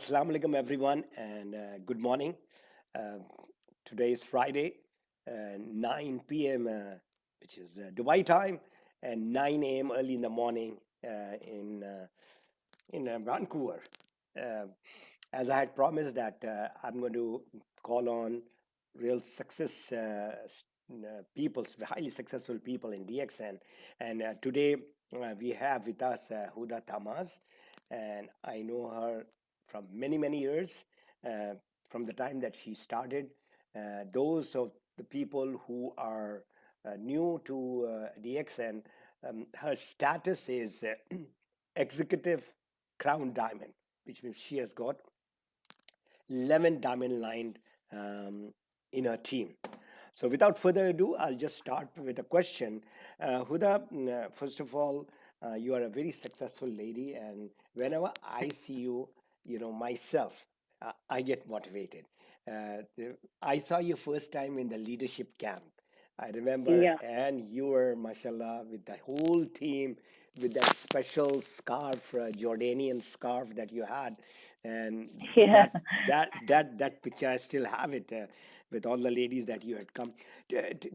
Assalamu alaikum, everyone, and good morning. Uh, Today is Friday, 9 p.m., which is Dubai time, and 9 a.m. early in the morning in Vancouver. Uh, as I had promised that I'm going to call on real success people, highly successful people in DXN, and today we have with us Huda Tahmaz, and I know her from many years, uh, from the time that she started. Those of the people who are new to DXN, her status is executive crown diamond, which means she has got 11 diamond lined in her team. So without further ado, I'll just start with a question. Huda, first of all, you are a very successful lady, and whenever I see you, myself, I get motivated. I saw you first time in the leadership camp. I remember, Yeah, and you were, mashallah, with the whole team, with that special scarf, Jordanian scarf that you had, and yeah. that picture I still have it with all the ladies that you had come.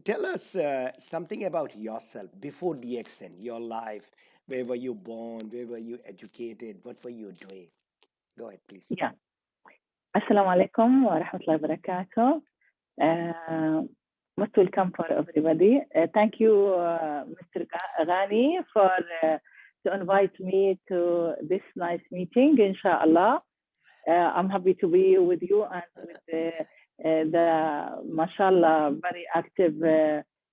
Tell us something about yourself before DXN, your life. Where were you born? Where were you educated? What were you doing? Go ahead, please. Yeah. Assalamu alaikum wa rahmatullahi wa barakatuh. Most welcome for everybody. Thank you, Mr. Ghani, for to invite me to this nice meeting, inshallah. I'm happy to be with you and with the mashallah, very active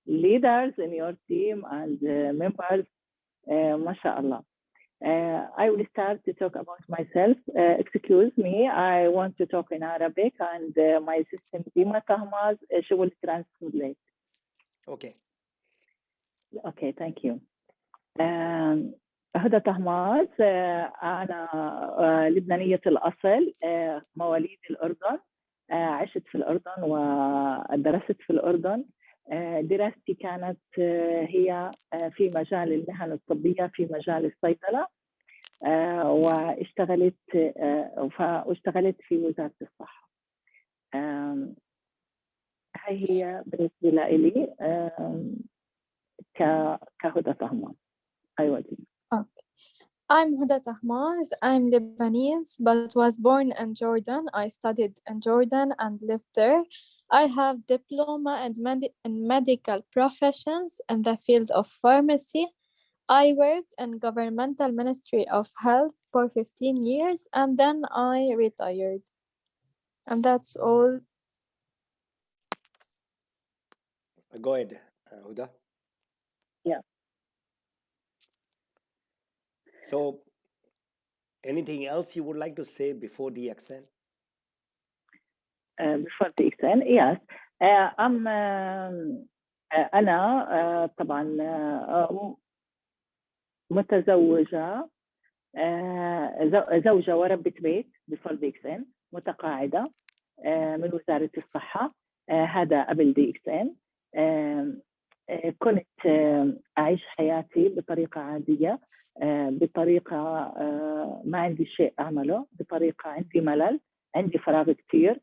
leaders in your team and members, mashallah. I will start to talk about myself. Excuse me, I want to talk in Arabic, and my assistant Dima Tahmaz, she will translate. Okay. Okay, thank you. هدى طهماز، أنا لبنانية الأصل، مواليد الأردن، عشت في الأردن ودرست في الأردن. دراستي كانت هي في مجال المهن الطبية، في مجال الصيدلة، واشتغلت في وزارة الصحة. هاي هي بالنسبة لي كهدى طهماز. أيوة دي. I'm Huda Tahmaz. I'm Lebanese, but was born in Jordan. I studied in Jordan and lived there. I have diploma in medical professions in the field of pharmacy. I worked in governmental Ministry of Health for 15 years, and then I retired. And that's all. Go ahead, Huda. Yeah. So, anything else you would like to say before DXN? Before DXN, yes. أنا طبعا متزوجة، زوجة وربة بيت before DXN، متقاعدة من وزارة الصحة. هذا قبل DXN. كنت أعيش حياتي بطريقة عادية، بطريقة ما عندي شيء أعمله، بطريقة عندي ملل، عندي فراغ كتير،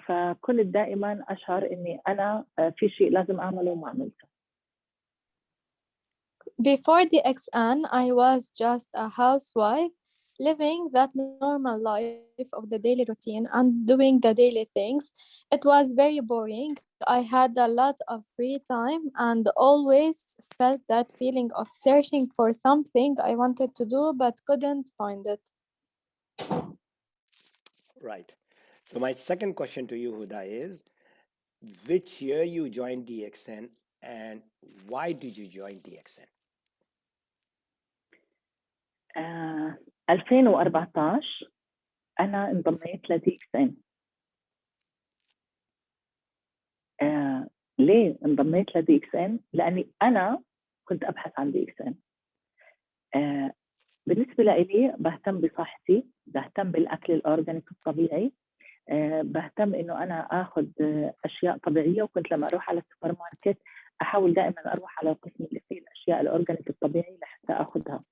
فكنت دائما أشعر إني أنا في شيء لازم أعمله وما عملته. Before the XN, I was just a housewife, living that normal life of the daily routine and doing the daily things. It was very boring. I had a lot of free time and always felt that feeling of searching for something I wanted to do but couldn't find it. Right. So my second question to you, Huda, is which year you joined DXN and why did you join DXN? 2014 أنا انضميت لDXN. ليه انضميت لDXN؟ لأني أنا كنت أبحث عن DXN. بالنسبة لي بهتم بصحتي، بهتم بالأكل الأورجانيك الطبيعي، بهتم إنه أنا آخذ أشياء طبيعية. وكنت لما أروح على السوبر ماركت أحاول دائما أروح على القسم اللي فيه الأشياء الأورجانيك الطبيعي لحتى أخذها.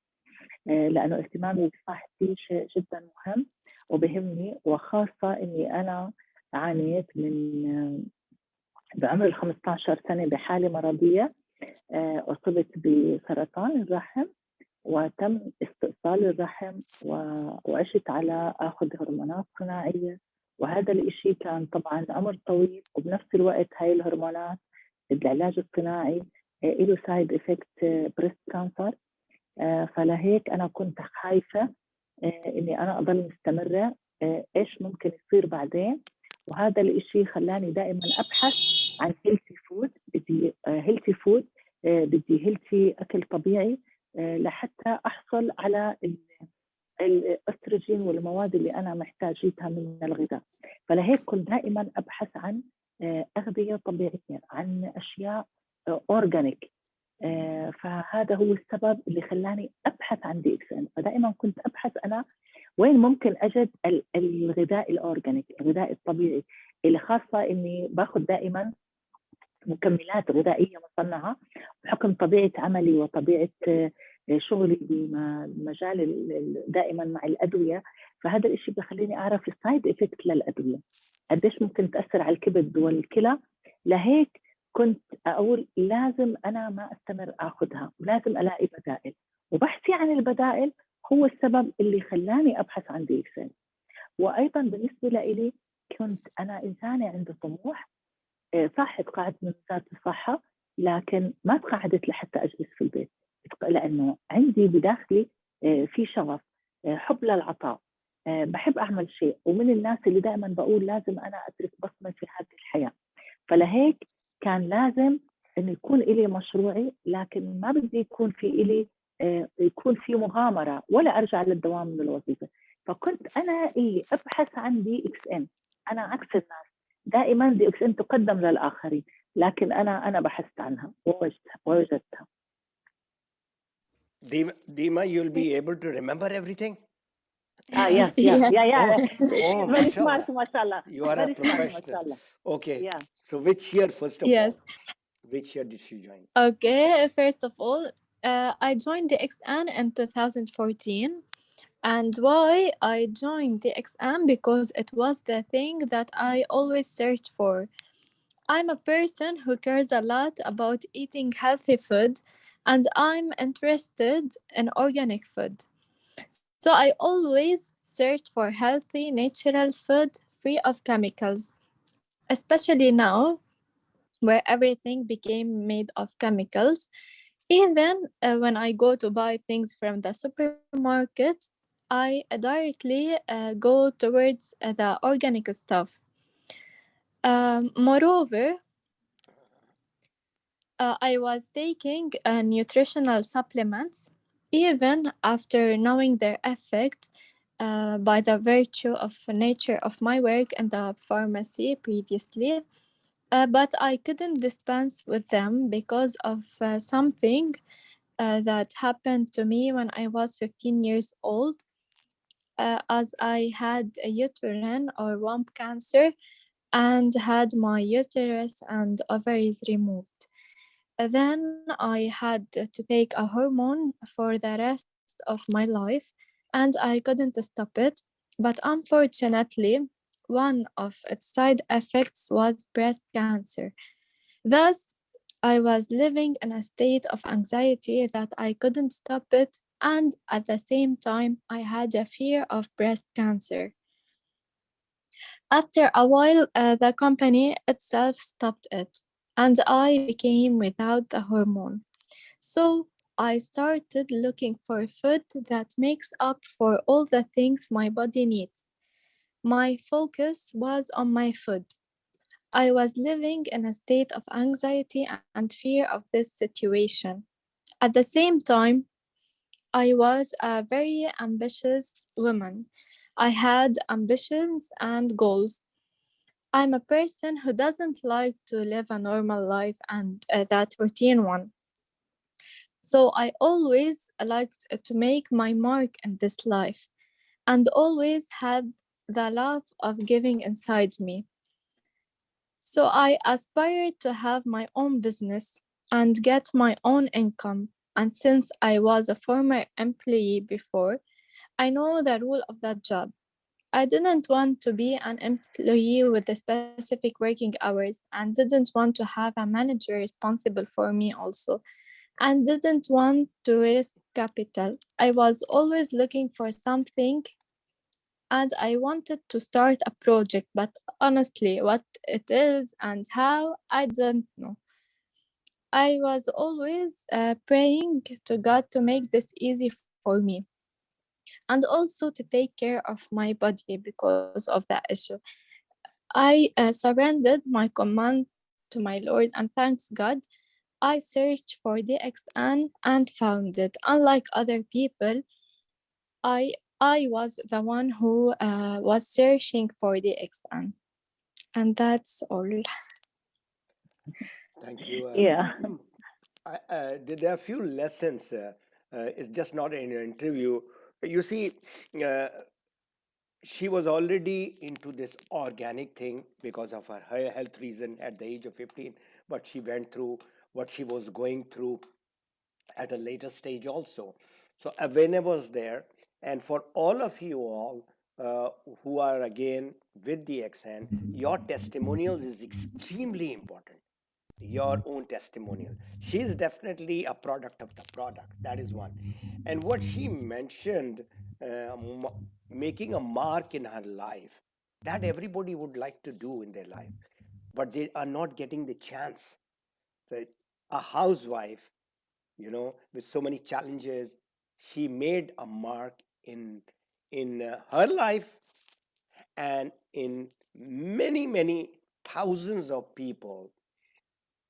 لأنه اهتمامي بصحتي شيء جدا مهم وبهمني، وخاصة إني أنا عانيت من بعمر ال 15 سنة بحالة مرضية، أصبت بسرطان الرحم وتم استئصال الرحم، وعشت على أخذ هرمونات صناعية، وهذا الإشي كان طبعا أمر طويل، وبنفس الوقت هاي الهرمونات العلاج الصناعي له سايد إفكت بريست كانسر. فلهيك أنا كنت خايفة إني أنا أضل مستمرة، إيش ممكن يصير بعدين. وهذا الإشي خلاني دائما أبحث عن هيلثي فود، بدي هيلثي فود، بدي هيلثي أكل طبيعي لحتى أحصل على الأستروجين والمواد اللي أنا محتاجتها من الغذاء. فلهيك كنت دائما أبحث عن أغذية طبيعية، عن أشياء أورجانيك. فهذا هو السبب اللي خلاني أبحث عن DXN. فدائما كنت أبحث أنا وين ممكن أجد الغذاء الأورجانيك، الغذاء الطبيعي، اللي خاصة إني باخذ دائما مكملات غذائية مصنعة بحكم طبيعة عملي وطبيعة شغلي بمجال دائما مع الأدوية. فهذا الشيء بخليني أعرف السايد إفكت للأدوية قديش ممكن تأثر على الكبد والكلى. لهيك كنت أقول لازم أنا ما أستمر أخذها، ولازم ألاقي بدائل، وبحثي عن البدائل هو السبب اللي خلاني أبحث عن DXN. وأيضا بالنسبة لي كنت أنا إنسانة عندي طموح، صح تقاعدت من وزارة الصحة، لكن ما تقاعدت لحتى أجلس في البيت، لأنه عندي بداخلي في شغف، حب للعطاء، بحب أعمل شيء، ومن الناس اللي دائما بقول لازم أنا أترك بصمة في هذه الحياة. فلهيك كان لازم إنه يكون إلي مشروعي، لكن ما بدي يكون في إلي يكون في مغامرة ولا أرجع للدوام من الوظيفة. فكنت أنا اللي أبحث عن DXN. أنا عكس الناس، دائما DXN تقدم للآخرين، لكن أنا بحثت عنها ووجدتها. Dima, you'll be able to remember everything? Yes. Oh, Very smart, mashallah. mashallah. You are a Very smart, professional. mashallah. Okay. Yeah. So which year, first of Yes. all? Which year did she join? Okay, first of all, I joined the XN in 2014. And why I joined the XM? Because it was the thing that I always searched for. I'm a person who cares a lot about eating healthy food, and I'm interested in organic food. So I always searched for healthy, natural food free of chemicals, especially now where everything became made of chemicals. Even when I go to buy things from the supermarket, I directly go towards the organic stuff. Moreover, I was taking nutritional supplements even after knowing their effect by the virtue of nature of my work in the pharmacy previously. But I couldn't dispense with them because of something that happened to me when I was 15 years old, as I had a uterine or womb cancer and had my uterus and ovaries removed. Then I had to take a hormone for the rest of my life, and I couldn't stop it. But unfortunately, one of its side effects was breast cancer. Thus, I was living in a state of anxiety that I couldn't stop it, and at the same time, I had a fear of breast cancer. After a while, the company itself stopped it, and I became without the hormone. So I started looking for food that makes up for all the things my body needs. My focus was on my food. I was living in a state of anxiety and fear of this situation. At the same time, I was a very ambitious woman. I had ambitions and goals. I'm a person who doesn't like to live a normal life and that routine one. So I always liked to make my mark in this life and always had the love of giving inside me. So I aspired to have my own business and get my own income. And since I was a former employee before, I know the rule of that job. I didn't want to be an employee with the specific working hours and didn't want to have a manager responsible for me also and didn't want to risk capital. I was always looking for something and I wanted to start a project, but honestly, what it is and how, I don't know. I was always praying to God to make this easy for me and also to take care of my body because of that issue. I surrendered my command to my Lord, and thanks God, I searched for the XN and found it. Unlike other people, I was the one who was searching for the XN, and that's all. Thank you. Yeah, There are a few lessons. It's just not an interview. You see, uh, she was already into this organic thing because of her health reason at the age of 15, but she went through what she was going through at a later stage also. So awareness was there. And for all of you all who are again with the XN, your testimonials is extremely important. Your own testimonial. She is definitely a product of the product. That is one. And what she mentioned, making a mark in her life, that everybody would like to do in their life, but they are not getting the chance. So, a housewife, with so many challenges, she made a mark in her life and in many, many thousands of people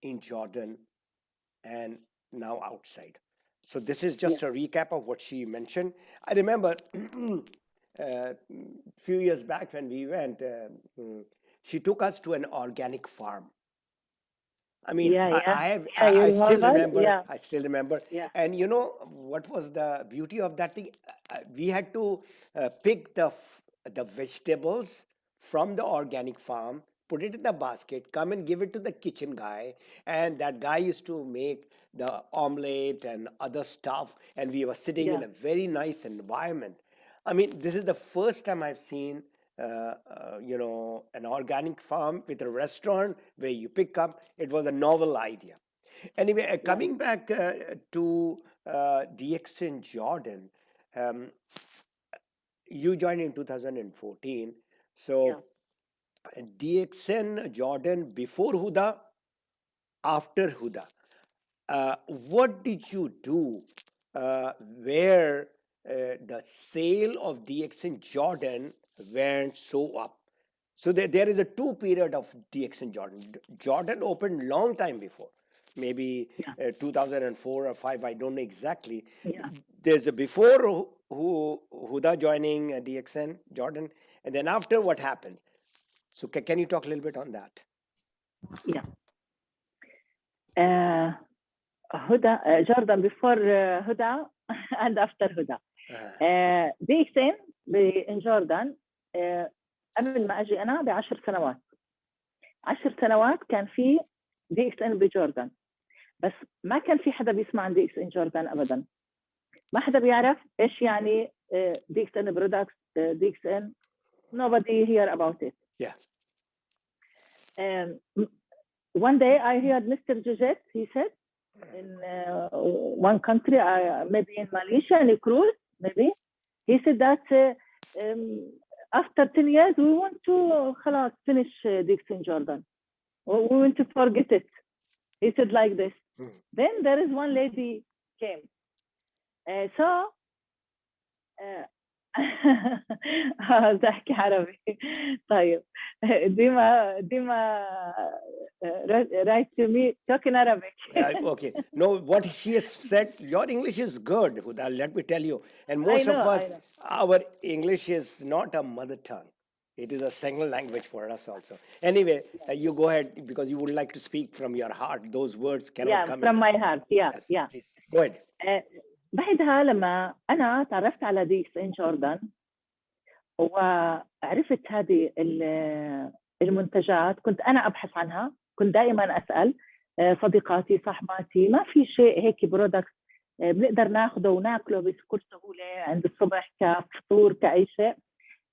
in Jordan and now outside. So this is yeah, just a recap of what she mentioned. I remember a few years back when we went, she took us to an organic farm. I mean, yeah, I, yeah, I have, yeah. You I still remember? remember, Yeah, I still remember. yeah, And you know what was the beauty of that thing? We had to pick the vegetables from the organic farm, put it in the basket, come and give it to the kitchen guy, and that guy used to make the omelette and other stuff, and we were sitting in yeah, a very nice environment. I mean, this is the first time I've seen, an organic farm with a restaurant where you pick up. It was a novel idea. Anyway, yeah, coming back to DX in Jordan, um, you joined in 2014. yeah. So DXN Jordan before Huda, after Huda. What did you do where the sale of DX in Jordan went so up? So there is a two period of DX in Jordan. Jordan opened long time before, maybe Yeah, 2004 or 5, I don't know exactly. yeah, There's a before Huda joining DXN Jordan, and then after what happened. So can you talk a little bit on that? yeah. Uh, Huda, Jordan before Huda and after Huda. DXN in جوردن قبل ما اجي انا ب10 سنوات 10 سنوات كان في دي اكس ان بجوردن بس ما كان في حدا بيسمع عن دي اكس ان جوردن ابدا ما حدا بيعرف ايش يعني دي اكس ان برودكتس دي اكس ان nobody hear about it. Yeah. One day I heard Mr. Jujet, he said in one country, maybe in Malaysia, in a cruise, maybe, he said that after 10 years, we want to خلاص finish Dixon Jordan. We want to forget it. He said like this. Then there is one lady came. So بحكي عربي طيب ديما write to me talking Arabic. Okay. No, what she has said, your English is good, Huda, let me tell you. And most of us, our English is not a mother tongue. It is a second language for us also. Anyway, you go ahead because you would like to speak from your heart. Those words cannot come from in. my heart. Yeah, Yes, yeah. please. Go ahead. بعدها لما أنا تعرفت على ديكس إن جوردن وعرفت هذه المنتجات كنت أنا أبحث عنها كنت دائما أسأل صديقاتي صاحباتي ما في شيء هيك برودكت بنقدر ناخده وناكله بكل سهولة عند الصبح كفطور كأي شيء،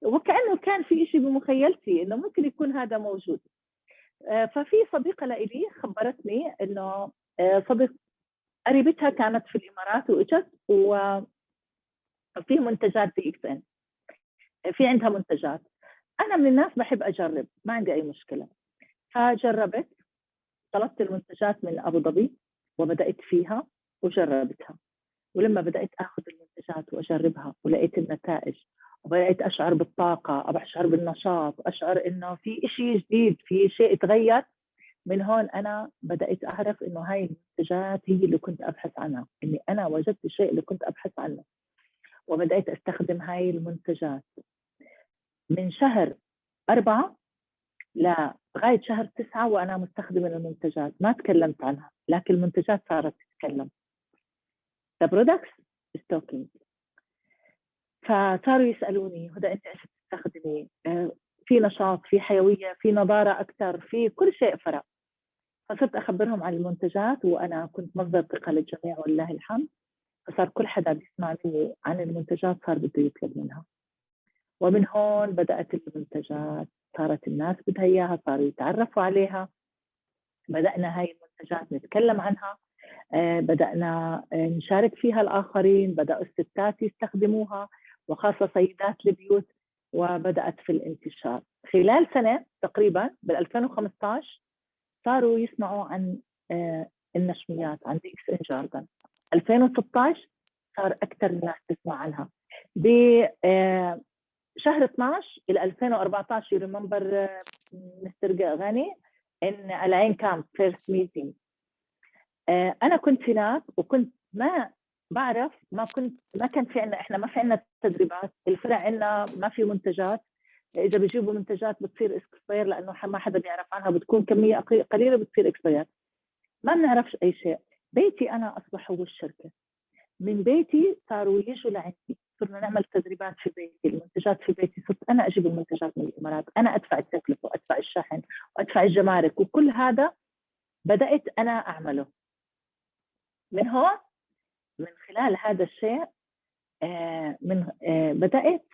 وكأنه كان في شيء بمخيلتي إنه ممكن يكون هذا موجود. ففي صديقة لإلي خبرتني إنه صديق قريبتها كانت في الإمارات وإجت وفي منتجات DXN، في عندها منتجات. أنا من الناس بحب أجرب، ما عندي أي مشكلة. فجربت، طلبت المنتجات من أبو ظبي وبدأت فيها وجربتها. ولما بدأت أخذ المنتجات وأجربها ولقيت النتائج وبدأت أشعر بالطاقة، أشعر بالنشاط، أشعر إنه في إشي جديد، في شيء تغير. من هون أنا بدأت أعرف إنه هاي المنتجات هي اللي كنت أبحث عنها، إني أنا وجدت الشيء اللي كنت أبحث عنه وبدأت أستخدم هاي المنتجات. من شهر 4 لغاية شهر 9 وأنا مستخدمة المنتجات، ما تكلمت عنها لكن المنتجات صارت تتكلم. The products is talking. فصاروا يسألوني هدى أنت إيش بتستخدمي؟ في نشاط، في حيوية، في نضارة أكثر، في كل شيء فرق. فصرت أخبرهم عن المنتجات وأنا كنت مصدر ثقة للجميع ولله الحمد. فصار كل حدا بيسمع مني عن المنتجات صار بده يطلب منها. ومن هون بدأت المنتجات، صارت الناس بدها إياها، صاروا يتعرفوا عليها. بدأنا هاي المنتجات نتكلم عنها، بدأنا نشارك فيها الآخرين، بدأوا الستات يستخدموها وخاصة سيدات البيوت، وبدأت في الانتشار. خلال سنة تقريبا بال2015 صاروا يسمعوا عن النشميات، عن DXN جاردن. 2016 صار أكثر الناس تسمع عنها. بشهر 12 إلى 2014 يريمبر مستر غاني إن العين كامب فيرست ميتينج. أنا كنت هناك وكنت ما بعرف، ما كان في عنا، إحنا ما في عنا تدريبات، الفرع عنا ما في منتجات. إذا بيجيبوا منتجات بتصير إكسباير لأنه ما حدا بيعرف عنها، بتكون كمية قليلة بتصير إكسباير، ما بنعرفش أي شيء. بيتي أنا أصبح هو الشركة. من بيتي صاروا يجوا لعندي، صرنا نعمل تدريبات في بيتي، المنتجات في بيتي، صرت أنا أجيب المنتجات من الإمارات، أنا أدفع التكلفة وأدفع الشحن وأدفع الجمارك، وكل هذا بدأت أنا أعمله. من هون من خلال هذا الشيء بدأت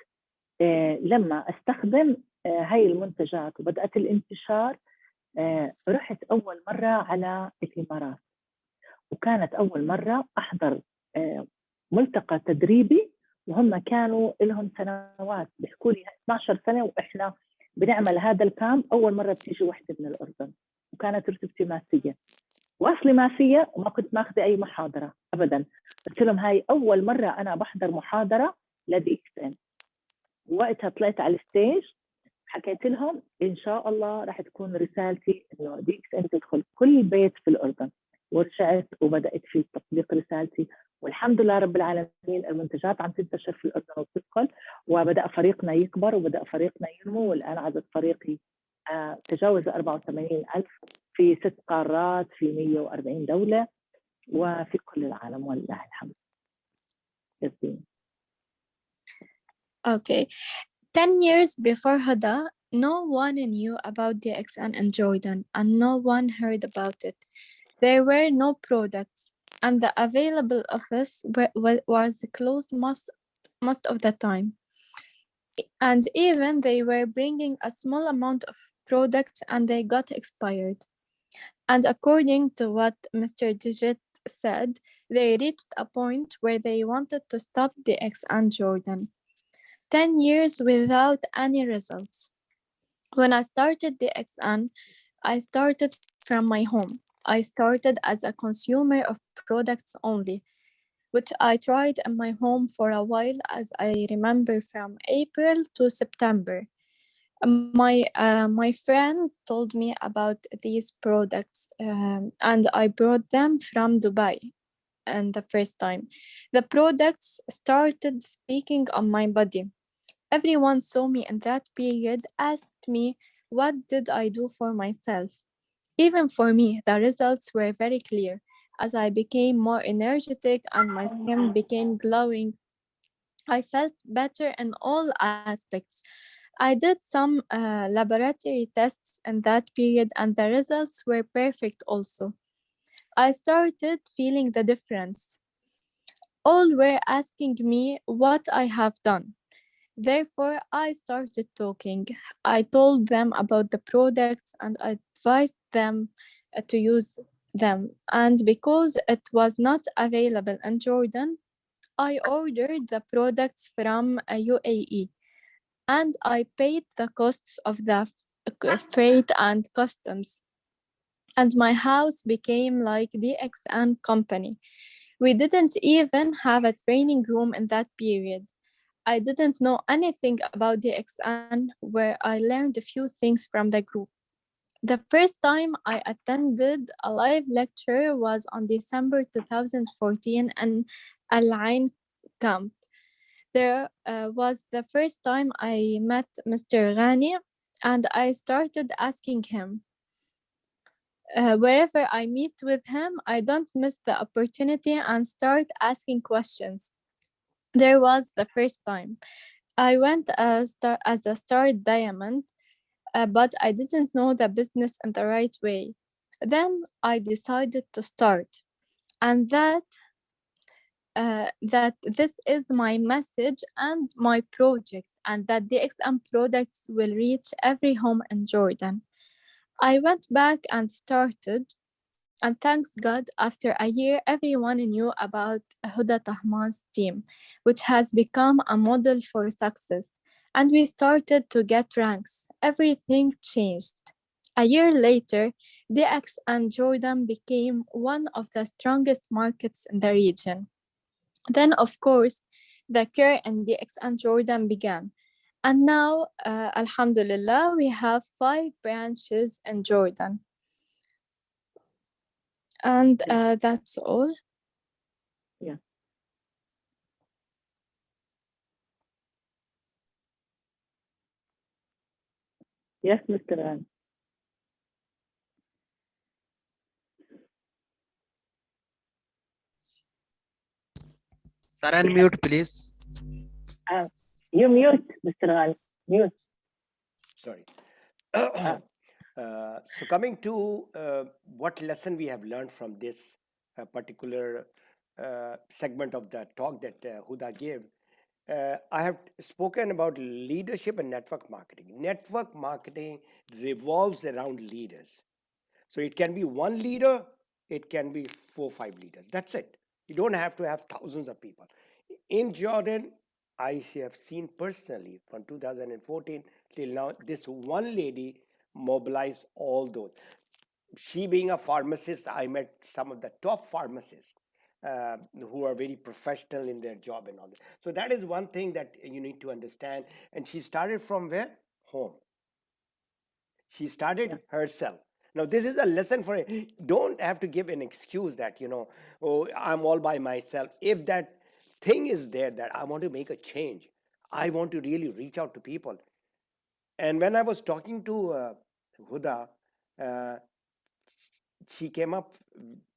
لما أستخدم هاي المنتجات وبدأت الانتشار، رحت أول مرة على الإمارات، وكانت أول مرة أحضر ملتقى تدريبي، وهم كانوا لهم سنوات بيحكوا لي 12 سنة وإحنا بنعمل هذا الكامب، أول مرة بتيجي وحدة من الأردن، وكانت رتبتي ماسية، واصلي ماسية، وما كنت ماخذة أي محاضرة أبدا. قلت لهم هاي أول مرة أنا بحضر محاضرة لDXN. وقتها طلعت على الستيج حكيت لهم إن شاء الله راح تكون رسالتي إنه DXN تدخل كل بيت في الأردن. ورجعت وبدأت في تطبيق رسالتي، والحمد لله رب العالمين المنتجات عم تنتشر في الأردن وتدخل، وبدأ فريقنا يكبر وبدأ فريقنا ينمو، والآن عدد فريقي تجاوز 84,000 في 6 قارات، في 140 دولة، وفي كل العالم ولله الحمد. Okay. 10 years before Huda, no one knew about DXN in Jordan, and no one heard about it. There were no products, and the available office was closed most of the time. And even they were bringing a small amount of products and they got expired. And according to what Mr. Digit said, they reached a point where they wanted to stop DXN Jordan. 10 years without any results. When I started DXN, I started from my home. I started as a consumer of products only, which I tried in my home for a while, as I remember from April to September. My friend told me about these products, and I brought them from Dubai. And the first time, the products started speaking on my body. Everyone saw me in that period, asked me, what did I do for myself? Even for me, the results were very clear, as I became more energetic and my skin became glowing. I felt better in all aspects. I did some laboratory tests in that period, and the results were perfect also. I started feeling the difference. All were asking me what I have done. Therefore, I started talking. I told them about the products and advised them to use them. And because it was not available in Jordan, I ordered the products from UAE and I paid the costs of the freight and customs. And my house became like the XN company. We didn't even have a training room in that period. I didn't know anything about the XN, where I learned a few things from the group. The first time I attended a live lecture was on December 2014 in Al Ain camp. There was the first time I met Mr. Ghani, and I started asking him. Wherever I meet with him, I don't miss the opportunity and start asking questions. There was the first time. I went as a star diamond, but I didn't know the business in the right way. Then I decided to start, and that this is my message and my project, and that the XM products will reach every home in Jordan. I went back and started, and thanks God, after a year, everyone knew about Huda Tahmaz team, which has become a model for success. And we started to get ranks. Everything changed. A year later, DX and Jordan became one of the strongest markets in the region. Then, of course, the care in DX and Jordan began. And now, Alhamdulillah, we have 5 branches in Jordan. And that's all. Yeah. Yes, Mr. Ghani. Sir, unmute, please. You mute, Mr. Ghani. Mute. Sorry. So coming to what lesson we have learned from this particular segment of the talk that Huda gave, I have spoken about leadership and network marketing. Network marketing revolves around leaders. So it can be one leader, it can be 4, 5 leaders. That's it. You don't have to have thousands of people. In Jordan, I have seen personally from 2014 till now, this one lady mobilize all those. She being a pharmacist, I met some of the top pharmacists who are very professional in their job and all that. So that is one thing that you need to understand. And she started from where? Home. She started herself. Now this is a lesson for don't have to give an excuse that oh, I'm all by myself. If that thing is there that I want to make a change, I want to really reach out to people. And when I was talking to Huda, uh, she came up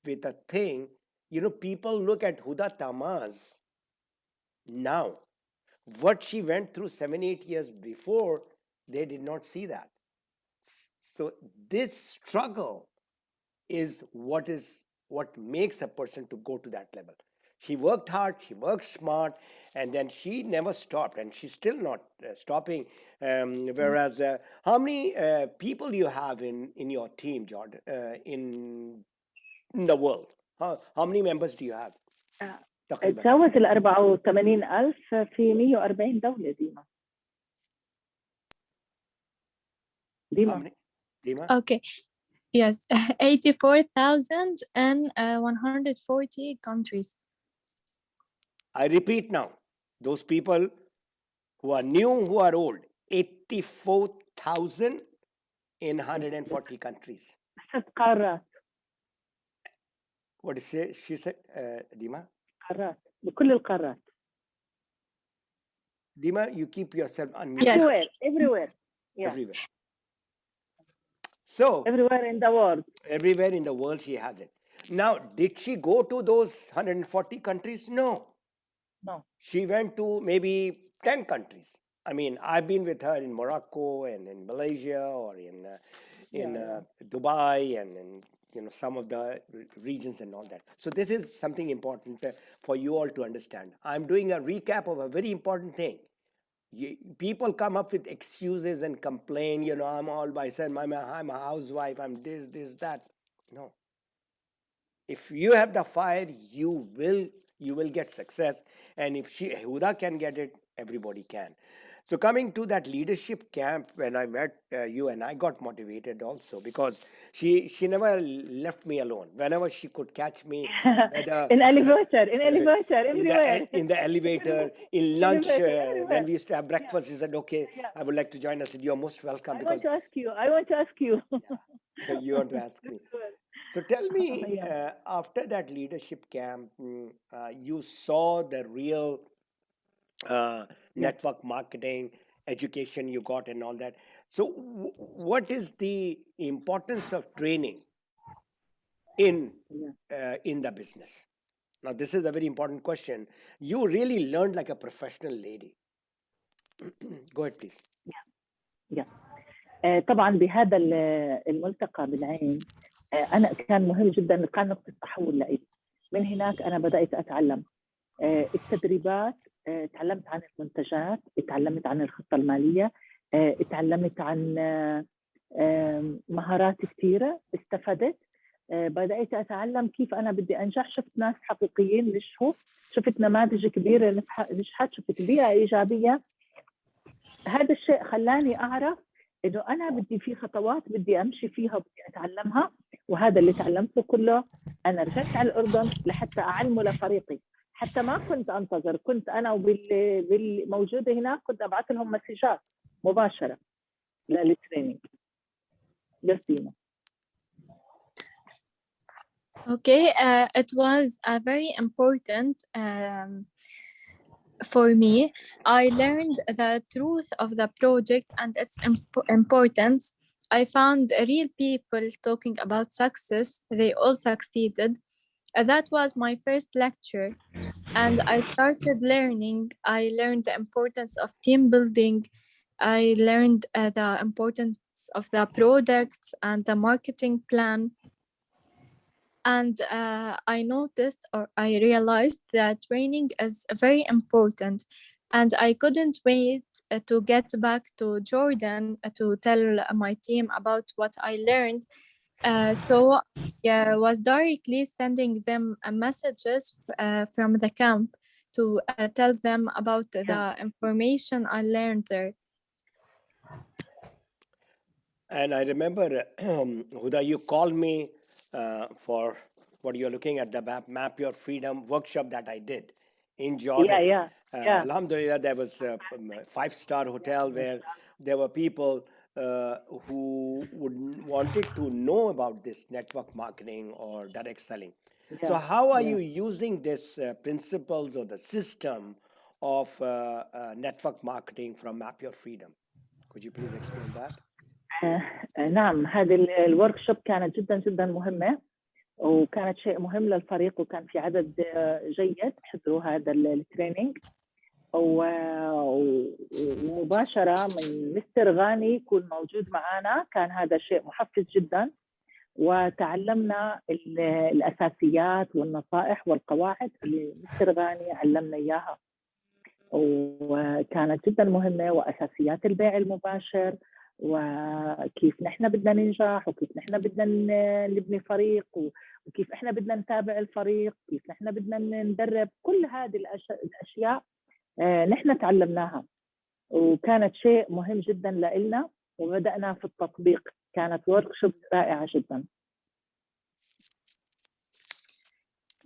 with a thing. People look at Huda Tahmaz now. What she went through 7, 8 years before, they did not see that. So this struggle is what makes a person to go to that level. She worked hard, she worked smart, and then she never stopped, and she's still not stopping. Whereas, how many people you have in your team, Jordan, in the world? How many members do you have? تقريبا تجاوز ال 84,000 في 140 دولة ديما. How many? Dima? Okay. Yes, 84,000 and 140 countries. I repeat now, those people who are new, who are old, 84,000 in 140 countries. 6 قارات. What is it? She said, Dima? قارات بكل القارات. Dima, you keep yourself unmuted. Everywhere, everywhere. Yeah. Everywhere. So, everywhere in the world. Everywhere in the world she has it. Now, did she go to those 140 countries? No. No. She went to maybe 10 countries. I mean, I've been with her in Morocco and in Malaysia or in Dubai and in some of the regions and all that. So this is something important for you all to understand. I'm doing a recap of a very important thing. People come up with excuses and complain, I'm all by myself, I'm a housewife, I'm this, that. No. If you have the fire, you will get success. And if Huda can get it, everybody can. So coming to that leadership camp, when I met you, and I got motivated also, because she never left me alone. Whenever she could catch me, in elevator, everywhere. in the elevator, in lunch, when we used to have breakfast, she said, okay, I would like to join. I said, you're most welcome. I want to ask you. Yeah, you want to ask me. So tell me, after that leadership camp, you saw the real network marketing education you got and all that. So what is the importance of training in the business? Now, this is a very important question. You really learned like a professional lady. Go ahead, please. طبعا بهذا الملتقى بالعين أنا كان مهم جدا، كان نقطة تحول لي. من هناك أنا بدأت أتعلم التدريبات، تعلمت عن المنتجات، تعلمت عن الخطة المالية، تعلمت عن مهارات كثيرة استفدت. بدأت أتعلم كيف أنا بدي أنجح. شفت ناس حقيقيين نجحوا، شفت نماذج كبيرة نجحت، شفت بيئة إيجابية. هذا الشيء خلاني أعرف إنه أنا بدي في خطوات بدي أمشي فيها وبدي أتعلمها، وهذا اللي تعلمته كله أنا رجعت على الأردن لحتى أعلمه لفريقي. حتى ما كنت أنتظر، كنت أنا والموجودة هناك كنت أبعث لهم مسجات مباشرة للتريننج. جسيمة. Okay, it was a very important for me. I learned the truth of the project and its importance. I found real people talking about success. They all succeeded. That was my first lecture, and I started learning. I learned the importance of team building. I learned the importance of the products and the marketing plan. And I noticed, or I realized, that training is very important. And I couldn't wait to get back to Jordan to tell my team about what I learned. So I was directly sending them messages from the camp to tell them about the information I learned there. And I remember, Huda, you called me for what you're looking at, the Map Your Freedom workshop that I did in Jordan. Alhamdulillah, there was a 5-star hotel where there were people who wanted to know about this network marketing or direct selling. So how are you using this principles or the system of network marketing from Map Your Freedom? Could you please explain that? نعم، هذه الوركشوب كانت جدا جدا مهمة، وكانت شيء مهم للفريق، وكان في عدد جيد حضروا هذا التريننج. ومباشرة من مستر غاني يكون موجود معنا، كان هذا شيء محفز جدا. وتعلمنا الأساسيات والنصائح والقواعد اللي مستر غاني علمنا إياها، وكانت جدا مهمة. وأساسيات البيع المباشر، وكيف نحن بدنا ننجح، وكيف نحن بدنا نبني فريق، وكيف احنا بدنا نتابع الفريق، كيف نحن بدنا ندرب. كل هذه الأشياء نحن تعلمناها، وكانت شيء مهم جدا لنا، وبدأنا في التطبيق. كانت وركشوب رائعة جدا.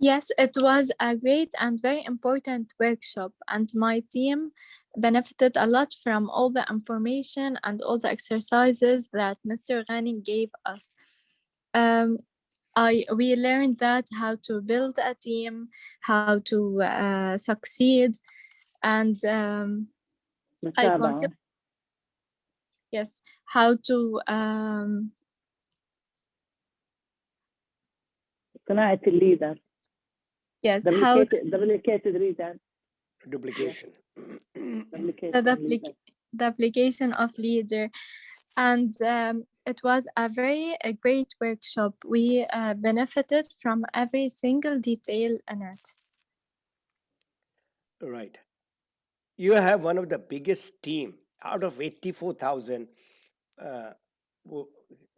Yes, it was a great and very important workshop, and my team benefited a lot from all the information and all the exercises that Mr. Ghani gave us. We learned that how to build a team, how to succeed, and how to صناعة الليدر. Yes, duplicated reader. Duplication. The application of leader. And It was a great workshop. We benefited from every single detail in it. Right. You have one of the biggest team out of 84,000. Uh, w-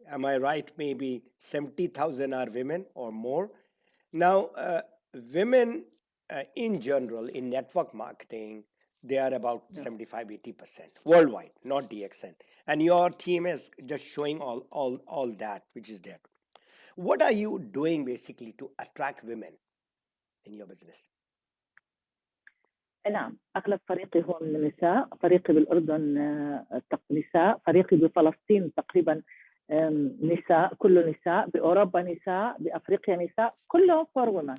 am I right? Maybe 70,000 are women or more. Now, women in general in network marketing, they are about Yeah. 75-80% worldwide, not DXN. And your team is just showing all that which is there. What are you doing basically to attract women in your business? نعم، أغلب فريقي هو من النساء. فريقي بالأردن نساء، فريقي بفلسطين تقريبا نساء، كله نساء، بأوروبا نساء، بأفريقيا نساء، كلهم فور ومن.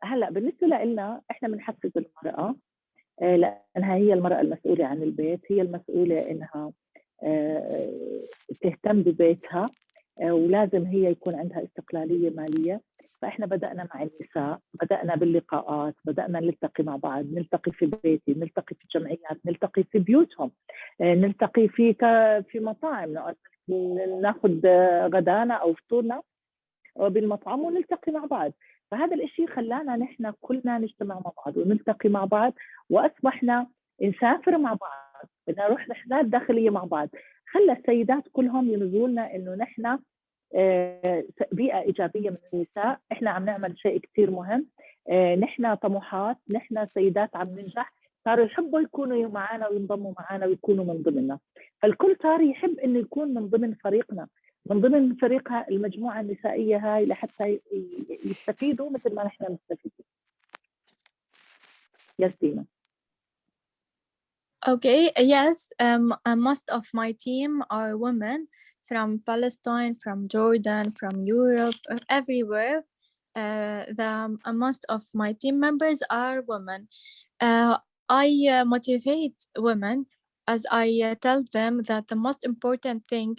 هلا بالنسبة لنا إحنا بنحفز المرأة لأنها هي المرأة المسؤولة عن البيت، هي المسؤولة إنها تهتم ببيتها، ولازم هي يكون عندها استقلالية مالية. فإحنا بدأنا مع النساء، بدأنا باللقاءات، بدأنا نلتقي مع بعض، نلتقي في بيتي، نلتقي في الجمعيات، نلتقي في بيوتهم، نلتقي في مطاعم، ناخذ غدانا أو فطورنا بالمطعم ونلتقي مع بعض. فهذا الإشي خلانا نحن كلنا نجتمع مع بعض ونلتقي مع بعض، وأصبحنا نسافر مع بعض، بدنا نروح رحلات داخلية مع بعض. خلى السيدات كلهم ينظروا لنا إنه نحن بيئة إيجابية من النساء. إحنا عم نعمل شيء كتير مهم، نحن طموحات، نحن سيدات عم ننجح، صاروا يحبوا يكونوا معنا وينضموا معنا ويكونوا من ضمننا. فالكل صار يحب إنه يكون من ضمن فريقنا، من ضمن فريقها المجموعة النسائية هاي، لحتى يستفيدوا مثل ما نحن نستفيد. يس دينا. Okay, yes, most of my team are women from Palestine, from Jordan, from Europe, everywhere. Most of my team members are women. I motivate women as I tell them that the most important thing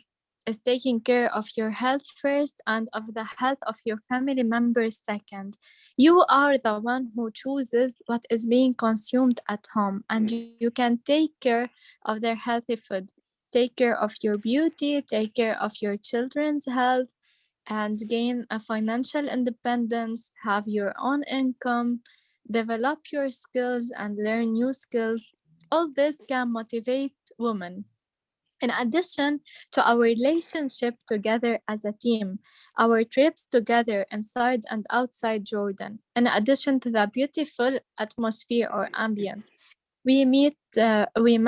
is taking care of your health first and of the health of your family members second. You are the one who chooses what is being consumed at home, and you can take care of their healthy food. Take care of your beauty, take care of your children's health, and gain a financial independence, have your own income, develop your skills and learn new skills. All this can motivate women. In addition to our relationship together as a team, our trips together inside and outside Jordan, in addition to the beautiful atmosphere or ambience, we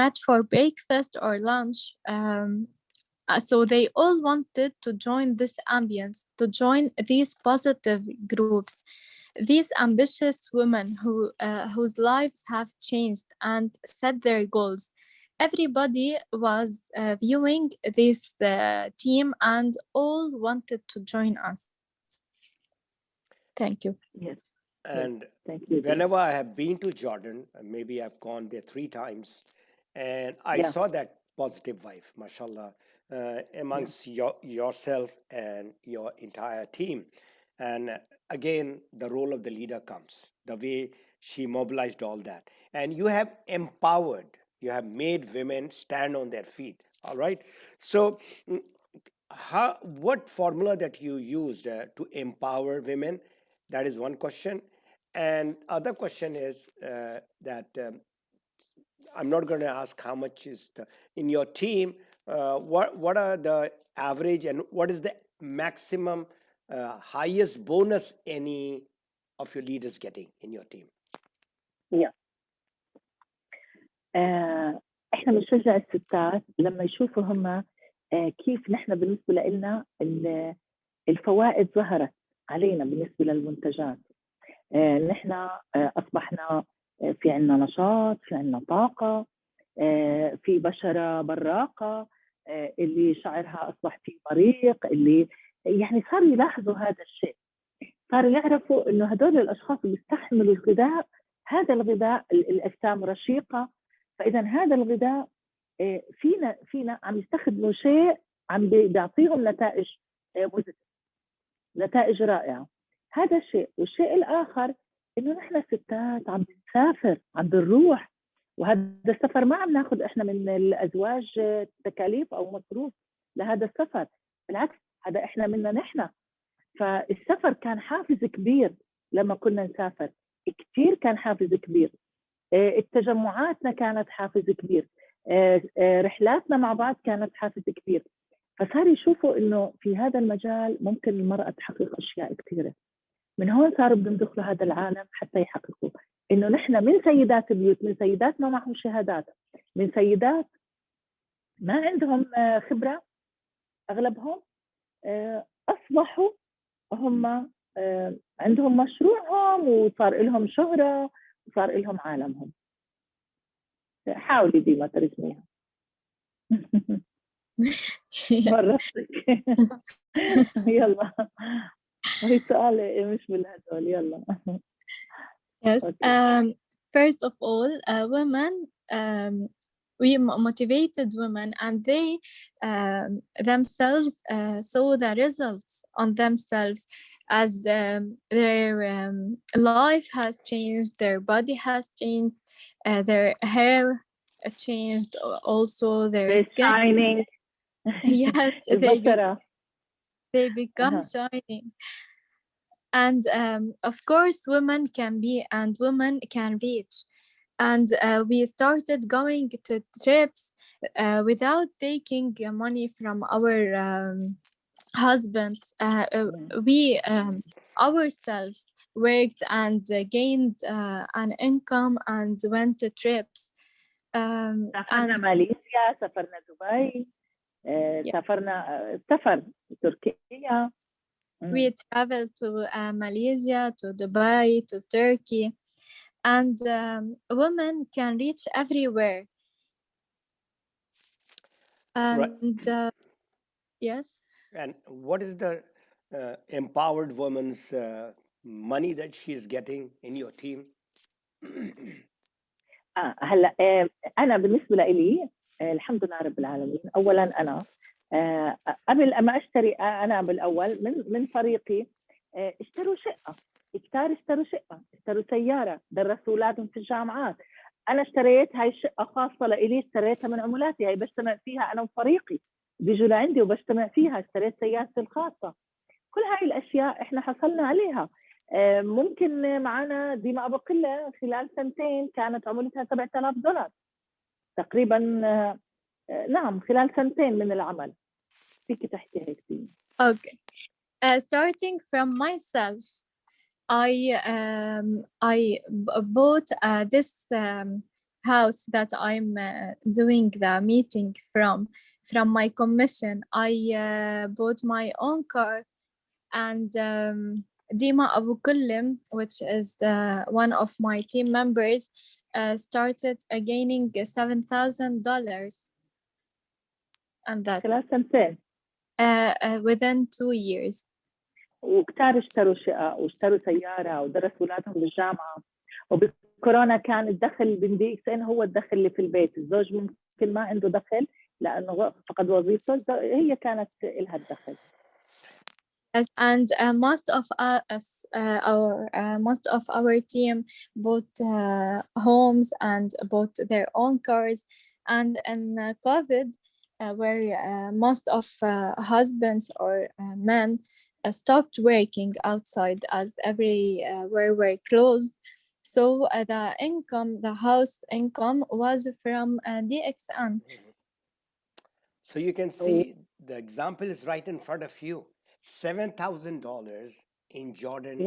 met for breakfast or lunch. So they all wanted to join this ambience, to join these positive groups, these ambitious women whose lives have changed and set their goals. Everybody was viewing this team and all wanted to join us. Thank you. Yes. And Thank you. whenever I have been to Jordan, maybe I've gone there 3 times, and I saw that positive vibe, mashallah, amongst yourself and your entire team. And again, the role of the leader comes, the way she mobilized all that. And you have empowered, you have made women stand on their feet. All right. So, what formula that you used to empower women? That is one question. And other question is that I'm not going to ask how much is in your team. What are the average and what is the maximum highest bonus any of your leaders getting in your team? احنا بنشجع الستات لما يشوفوا هم كيف نحن بالنسبة لنا الفوائد ظهرت علينا بالنسبة للمنتجات. نحن أصبحنا في عنا نشاط، في عنا طاقة، في بشرة براقة، اللي شعرها أصبح فيه بريق، اللي يعني صاروا يلاحظوا هذا الشيء، صاروا يعرفوا إنه هدول الأشخاص بيستحملوا الغذاء، هذا الغذاء الأجسام رشيقة، فإذا هذا الغذاء فينا عم يستخدموا شيء عم بيعطيهم نتائج نتائج رائعة. هذا الشيء. والشيء الآخر إنه نحن ستات عم بنسافر، عم بنروح، وهذا السفر ما عم ناخذ إحنا من الأزواج تكاليف أو مصروف، لهذا السفر. بالعكس هذا إحنا منا نحن. فالسفر كان حافز كبير لما كنا نسافر، كتير كان حافز كبير. التجمعاتنا كانت حافز كبير، رحلاتنا مع بعض كانت حافز كبير. فصار يشوفوا إنه في هذا المجال ممكن المرأة تحقق أشياء كثيرة. من هون صاروا بدهم يدخلوا هذا العالم حتى يحققوا إنه نحن من سيدات بيوت، من سيدات ما معهم شهادات، من سيدات ما عندهم خبرة، أغلبهم أصبحوا هم عندهم مشروعهم وصار لهم شهرة وصار لهم عالمهم. حاولي ديما ترجميها. مرتك. يلا هي سؤال مش بالهدول. يلا. Yes. Okay. First of all, women, we motivated women, and they themselves saw the results on themselves as their life has changed, their body has changed, their hair changed, also their They're skin. shining. Yes, البشرة. they become shining. And of course, women can be and women can reach. And we started going to trips without taking money from our husbands. We ourselves worked and gained an income and went to trips. سافرنا And ماليزيا، سافرنا دبي، سافرنا سفر تركيا. we traveled to Malaysia, to Dubai, to Turkey, and women can reach everywhere. And yes. And what is the empowered woman's money that she is getting in your team? هلا انا بالنسبه لي الحمد لله رب العالمين. اولا انا قبل ما اشتري انا بالاول من فريقي اشتروا شقه، اشتروا شقه، اشتروا سياره، درسوا اولادهم في الجامعات. انا اشتريت هاي الشقه خاصه لإلي، اشتريتها من عملاتي، هاي بجتمع فيها انا وفريقي، بيجوا لعندي وبجتمع فيها. اشتريت سيارتي الخاصه. كل هاي الاشياء احنا حصلنا عليها. ممكن معنا دي ما بقلة خلال سنتين كانت عملتها $7,000 تقريبا. نعم خلال سنتين من العمل. فيك تحكي هيك دي. Okay. Starting from myself, I bought this house that I'm doing the meeting from my commission. I bought my own car, and Dima Abu Kullim, which is one of my team members, started gaining $7,000, and that's خلال سنتين. within 2 years. وكتار اشتروا شقة واشتروا سيارة ودرسوا أولادهم بالجامعة. وبكورونا كان الدخل بندي إكس إن هو الدخل اللي في البيت. الزوج ممكن ما عنده دخل لأنه فقد وظيفته، هي كانت لها الدخل. Yes, and most of us, most of our team bought homes and bought their own cars. And in COVID, where most of husbands or men stopped working outside as everywhere were closed, so the income, the house income, was from DXN. So you can see the example is right in front of you. $7,000 in Jordan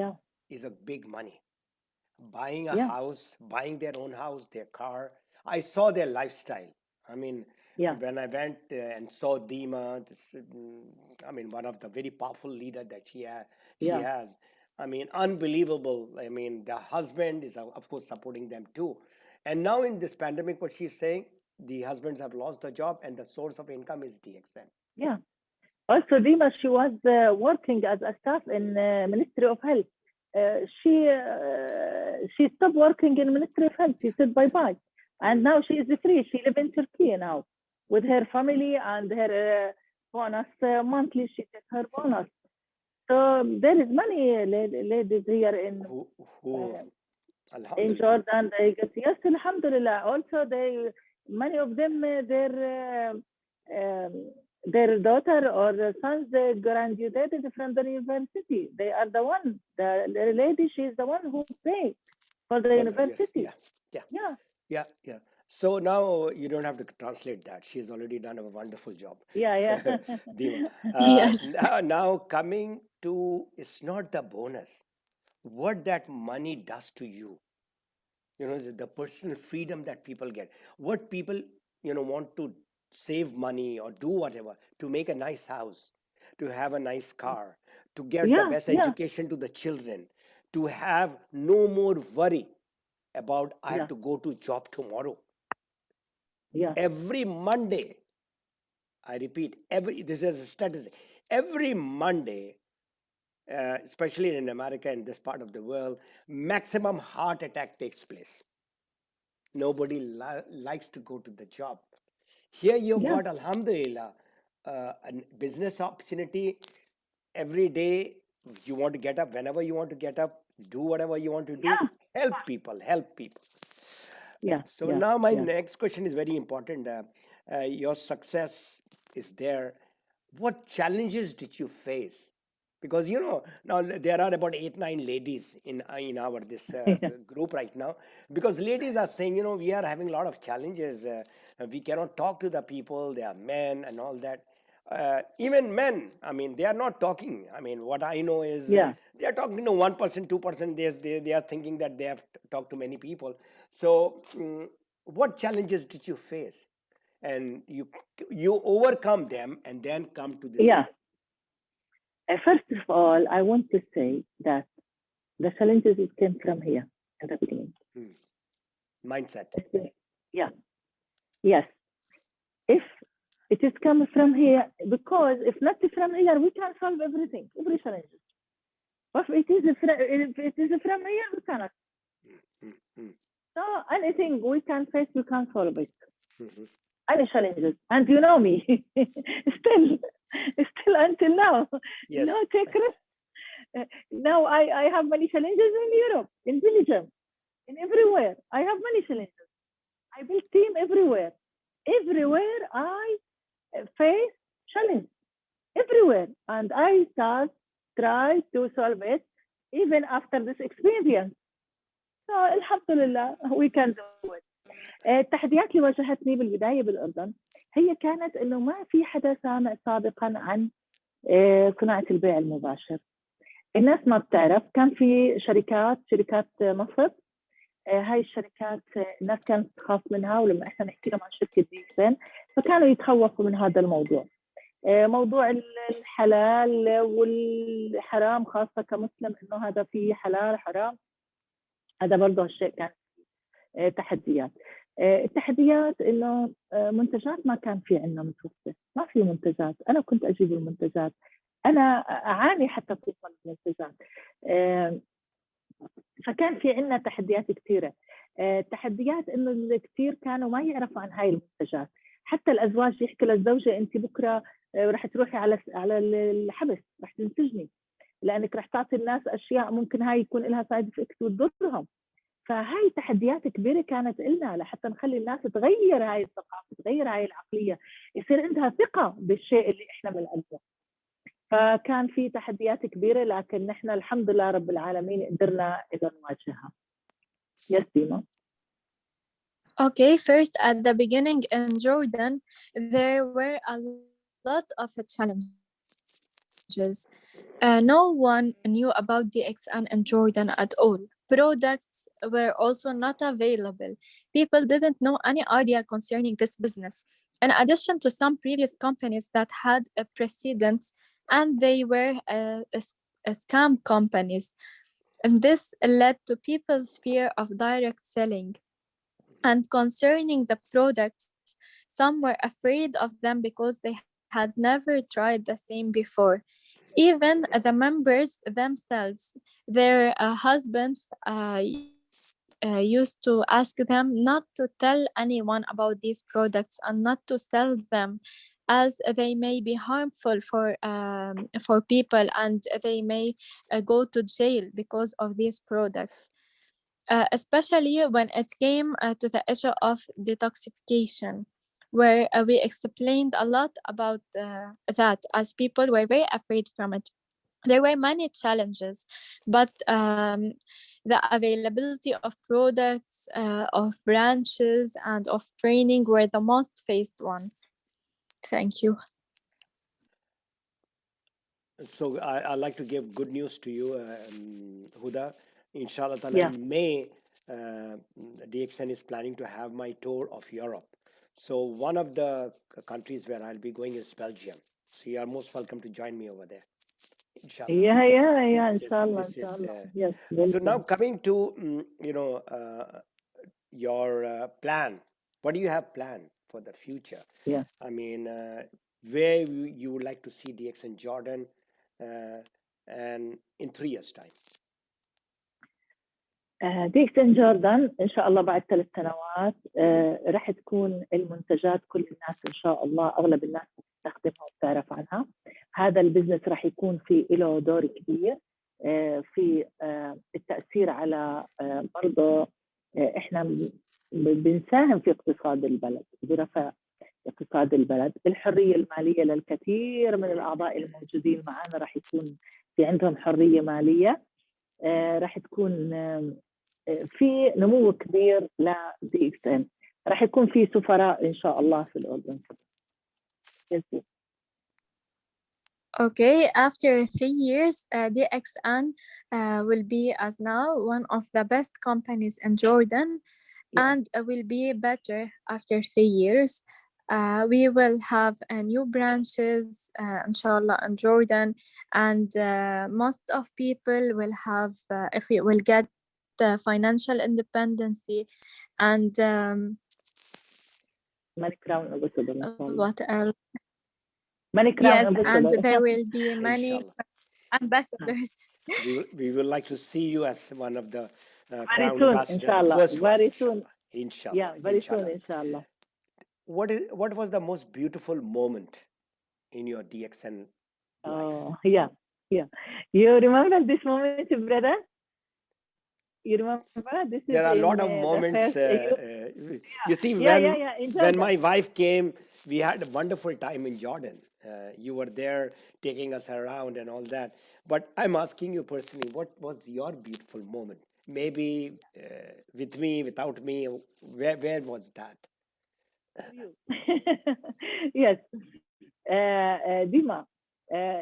is a big money. Buying a house, buying their own house, their car. I saw their lifestyle. I mean, when I went and saw Dima, I mean, one of the very powerful leader that she has. I mean, unbelievable. I mean, the husband is, of course, supporting them too. And now in this pandemic, what she's saying, the husbands have lost the job and the source of income is DXN. Yeah. Also, Dima, she was working as a staff in Ministry of Health. She stopped working in Ministry of Health. She said bye-bye. And now she is free. She lives in Turkey now with her family and her bonus monthly. She gets her bonus. So there is many ladies here in Jordan. They get, yes, alhamdulillah. Also, many of them, their daughter or the son's graduated from the university. They are the one, the lady, she is the one who paid for the university. Yeah. So now you don't have to translate that. She's already done a wonderful job. Yeah. Dima. Yes. Now coming to, it's not the bonus. What that money does to you, the personal freedom that people get, what people want to save money or do whatever to make a nice house, to have a nice car, to get the best Yeah. education to the children, to have no more worry about I have Yeah. to go to job tomorrow. Yeah. Every Monday, I repeat, this is a statistic, every Monday, especially in America and this part of the world, maximum heart attack takes place. Nobody likes to go to the job. Here you Yeah. got, alhamdulillah, a business opportunity every day. You want to get up whenever you want to get up, do whatever you want to do, Yeah. help people. Yeah. So now my next question is very important. Your success is there. What challenges did you face? Because now there are about 8-9 ladies in our this group right now. Because ladies are saying, we are having a lot of challenges. We cannot talk to the people. They are men and all that. Even men, I mean, they are not talking. I mean, what I know is Yeah. they are talking to 1%, 2%. They are thinking that they have talked to many people. So, what challenges did you face? And you overcome them and then come to this Yeah. level. First of all, I want to say that the challenges came from here in the beginning. Mindset. Yeah. Yes. If it is coming from here, because if not from here, we can solve everything, every challenge. But if it is from here, we cannot. So anything we can face, we can solve it. Any challenges, and you know me, still until now, Yes. no secret. Now I have many challenges in Europe, in Belgium, in everywhere. I have many challenges. I build team everywhere. Everywhere I face challenge. Everywhere. And I try to solve it even after this experience. So alhamdulillah we can do it. التحديات اللي واجهتني بالبداية بالأردن هي كانت إنه ما في حدا سامع سابقا عن صناعة البيع المباشر. الناس ما بتعرف، كان في شركات مصر، هاي الشركات الناس كانت تخاف منها، ولما احنا نحكي لهم عن شركة ديكسن فكانوا يتخوفوا من هذا الموضوع. موضوع الحلال والحرام، خاصة كمسلم إنه هذا فيه حلال حرام، هذا برضه الشيء كان تحديات. التحديات إنه منتجات ما كان في عندنا متوفرة، ما في منتجات، أنا كنت أجيب المنتجات، أنا أعاني حتى توصل المنتجات. فكان في عندنا تحديات كثيرة. تحديات إنه الكثير كانوا ما يعرفوا عن هاي المنتجات. حتى الأزواج يحكي للزوجة أنت بكرة رح تروحي على الحبس، رح تنتجني لأنك رح تعطي الناس أشياء ممكن هاي يكون لها سايد إفكت وتضرهم. فهاي تحديات كبيرة كانت لنا لحتى نخلي الناس تغير هاي الثقافة، تغير هاي العقلية، يصير عندها ثقة بالشيء اللي إحنا بنقدمه. فكان في تحديات كبيرة، لكن نحن الحمد لله رب العالمين قدرنا نواجهها. Yes, Dima. Okay, first at the beginning in Jordan, there were a lot of challenges. No one knew about DXN in Jordan at all. Products were also not available. People didn't know any idea concerning this business. In addition to some previous companies that had a precedence, and they were scam companies. And this led to people's fear of direct selling. And concerning the products, some were afraid of them because they had never tried the same before. Even the members themselves, their husbands used to ask them not to tell anyone about these products and not to sell them, as they may be harmful for people and they may go to jail because of these products. Especially when it came to the issue of detoxification. where we explained a lot about that, as people were very afraid from it. There were many challenges, but the availability of products, of branches, and of training were the most faced ones. Thank you. So I'd like to give good news to you, Huda. Inshallah, ta'ala, Yeah. in May, DXN is planning to have my tour of Europe. So one of the countries where I'll be going is Belgium. So you are most welcome to join me over there. Inshallah. Yeah, This- inshallah, this is, inshallah. Yes. so welcome. now coming to your plan. What do you have planned for the future? Yeah. I mean, where you would like to see DXN Jordan and in 3 years' time? DXN جوردن إن شاء الله بعد 3 سنوات رح تكون المنتجات كل الناس إن شاء الله أغلب الناس بتستخدمها وبتعرف عنها. هذا البزنس رح يكون في له دور كبير في التأثير على برضه إحنا بنساهم في اقتصاد البلد، برفع اقتصاد البلد. الحرية المالية للكثير من الأعضاء الموجودين معنا رح يكون في عندهم حرية مالية، رح تكون في نمو كبير لدي اكس ان، رح يكون في سفراء ان شاء الله في الاردن. Okay, after 3 years, DXN will be, as now, one of the best companies in Jordan, and will be better after 3 years. We will have new branches, inshallah, in Jordan, and most of people will have, if we will get financial independency, and Many crown ambassador. what else? Many crown Yes, ambassador. and there will be many Inshallah. ambassadors. We would like to see you as one of the very crown soon, ambassadors. inshallah. First one, very soon. Inshallah. Yeah, very inshallah. soon, inshallah. What was the most beautiful moment in your DXN life? Oh, yeah. You remember this moment, brother? You remember this? There are a lot of moments. You see, when my wife came, we had a wonderful time in Jordan. You were there taking us around and all that. But I'm asking you personally, what was your beautiful moment? Maybe with me, without me, where was that? Yes. ديما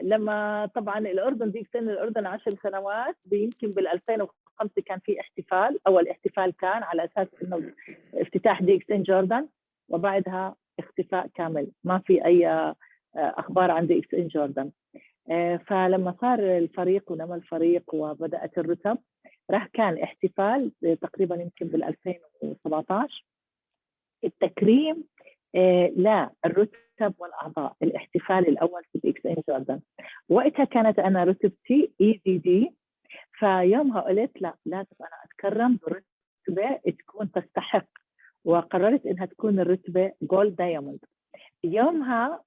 لما طبعا الأردن ديك سنة الأردن 10 سنوات، يمكن بال 2005 كان في احتفال، أول احتفال كان على أساس إنه افتتاح ديك سن جوردن، وبعدها اختفاء كامل، ما في أي أخبار عن ديك سن جوردن. فلما صار الفريق ونما الفريق وبدأت الرتب، راح كان احتفال تقريبا يمكن بال 2017، التكريم لا الرتب والأعضاء، الاحتفال الأول في ديكس إن جوردن. وقتها كانت أنا رتبتي EDD، فيومها قلت لا لازم أنا أتكرم برتبة تكون تستحق، وقررت إنها تكون الرتبة جولد دايموند. يومها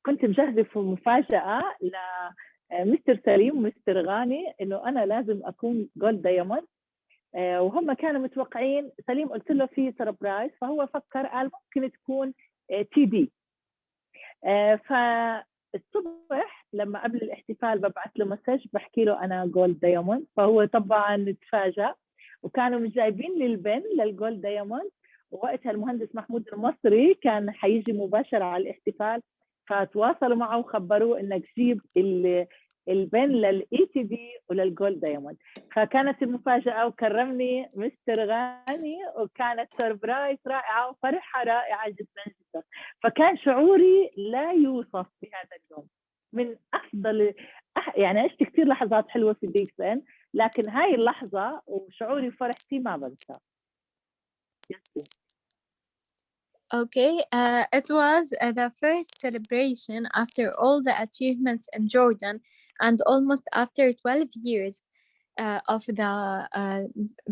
كنت مجهزة في مفاجأة لمستر سليم ومستر غاني إنه أنا لازم أكون جولد دايموند، وهم كانوا متوقعين. سليم قلت له في سربرايز، فهو فكر قال ممكن تكون TD. فالصبح لما قبل الاحتفال ببعث له مسج بحكي له أنا جولد دايموند، فهو طبعا تفاجأ، وكانوا مش جايبين لي البن للجولد دايموند. ووقتها المهندس محمود المصري كان حيجي مباشرة على الاحتفال، فتواصلوا معه وخبروه انك جيب البن للETD وللجولد دايموند. فكانت المفاجأة وكرمني مستر غاني، وكانت سربرايز رائعة وفرحة رائعة جدا جدا. فكان شعوري لا يوصف بهذا اليوم، من أفضل يعني عشت كثير لحظات حلوة في DXN، لكن هاي اللحظة وشعوري وفرحتي ما بنسى. Okay, it was the first celebration after all the achievements in Jordan, and almost after 12 years of the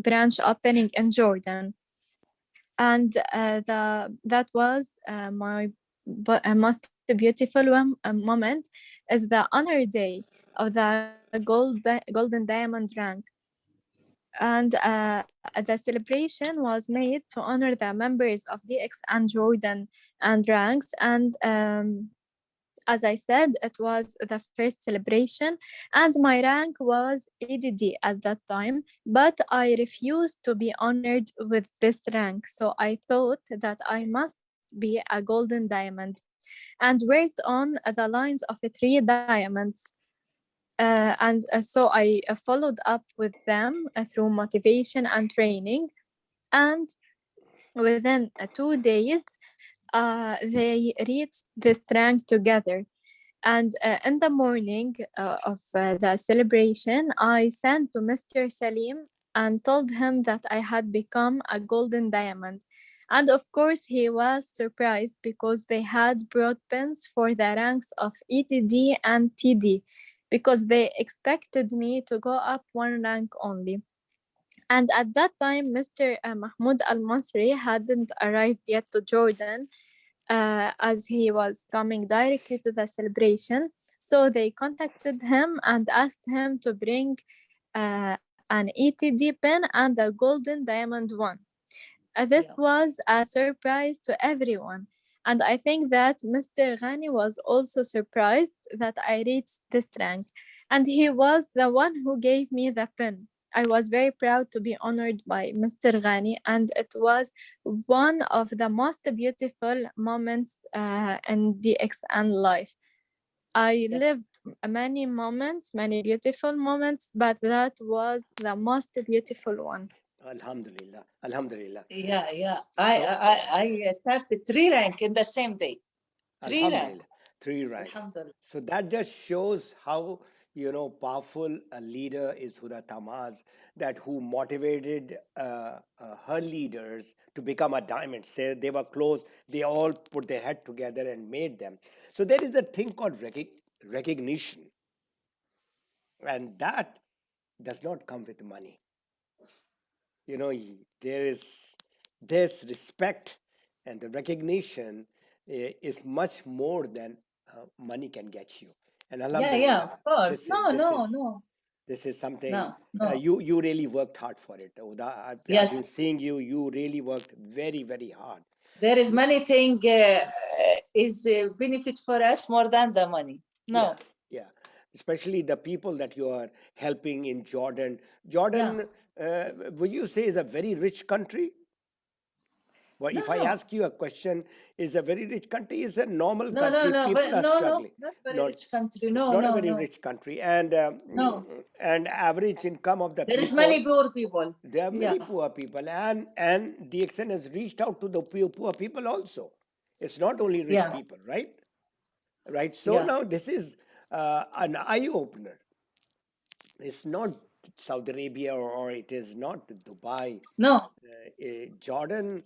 branch opening in Jordan. And that was my most beautiful moment, is the honor day of the golden diamond rank. And the celebration was made to honor the members of DX and Jordan and ranks. And as I said, it was the first celebration, and my rank was ADD at that time, but I refused to be honored with this rank. So I thought that I must be a golden diamond and worked on the lines of 3 diamonds. So I followed up with them through motivation and training. And within 2 days, they reached this rank together. And in the morning of the celebration, I sent to Mr. Salim and told him that I had become a golden diamond. And of course, he was surprised because they had brought pins for the ranks of ETD and TD because they expected me to go up 1 rank only. And at that time, Mr. Mahmoud Al Masri hadn't arrived yet to Jordan, as he was coming directly to the celebration. So they contacted him and asked him to bring an ETD pin and a golden diamond one. This was a surprise to everyone. And I think that Mr. Ghani was also surprised that I reached this rank. And he was the one who gave me the pin. I was very proud to be honored by Mr. Ghani, and it was one of the most beautiful moments in DXN life. I lived many moments, many beautiful moments, but that was the most beautiful one. Alhamdulillah. Alhamdulillah. Yeah. I started 3 rank in the same day. 3 rank. 3 rank. Alhamdulillah. So that just shows how powerful a leader is Huda Tahmaz, that who motivated her leaders to become a diamond. Say they were close, they all put their head together and made them. So there is a thing called recognition, and that does not come with money. There is this respect, and the recognition is much more than money can get you. And Yeah, of course. No. This is something No. You really worked hard for it, Huda. I've been seeing you really worked very, very hard. There is many things is benefit for us more than the money. No. Yeah. Especially the people that you are helping in Jordan. Jordan, would you say, is a very rich country? Well, if I ask you a question, is a very rich country, is a normal country? People are struggling. Not very rich country. It's not a very rich country, and and average income of the there people. There is many poor people. There are many poor people, and DXN has reached out to the poor people also. It's not only rich people, right? Right. So now this is an eye opener. It's not Saudi Arabia or it is not Dubai. No. Jordan,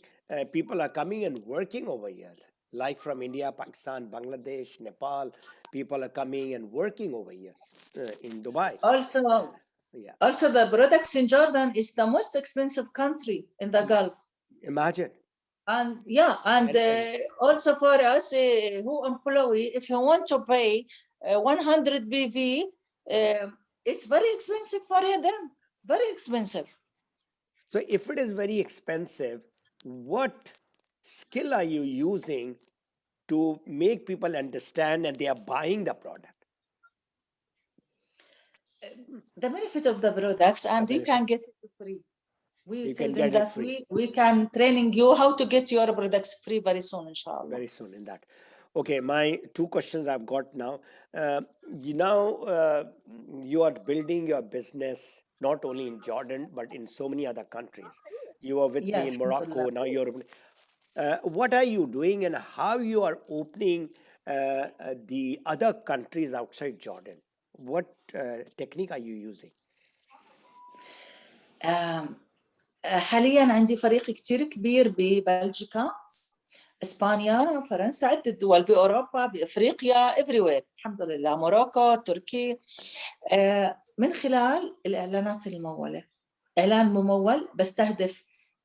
people are coming and working over here, like from India, Pakistan, Bangladesh, Nepal. People are coming and working over here in Dubai. Also, the products in Jordan is the most expensive country in the Gulf. Imagine. And also for us who employee, if you want to pay 100 BV, it's very expensive for them. Very expensive. So if it is very expensive, what skill are you using to make people understand and they are buying the product? The benefit of the products, and you can get it free. We tell them that we can training you how to get your products free very soon, inshallah. Very soon in that. Okay, my 2 questions I've got now. You are building your business not only in Jordan, but in so many other countries. You are with me in Morocco, now you're what are you doing and how you are opening the other countries outside Jordan? What technique are you using? حاليا عندي فريق كتير كبير ببلجيكا، اسبانيا، فرنسا، عدة دول باوروبا، بافريقيا، everywhere الحمد لله، موروكو، تركيا، من خلال الاعلانات الممولة. اعلان ممول بستهدف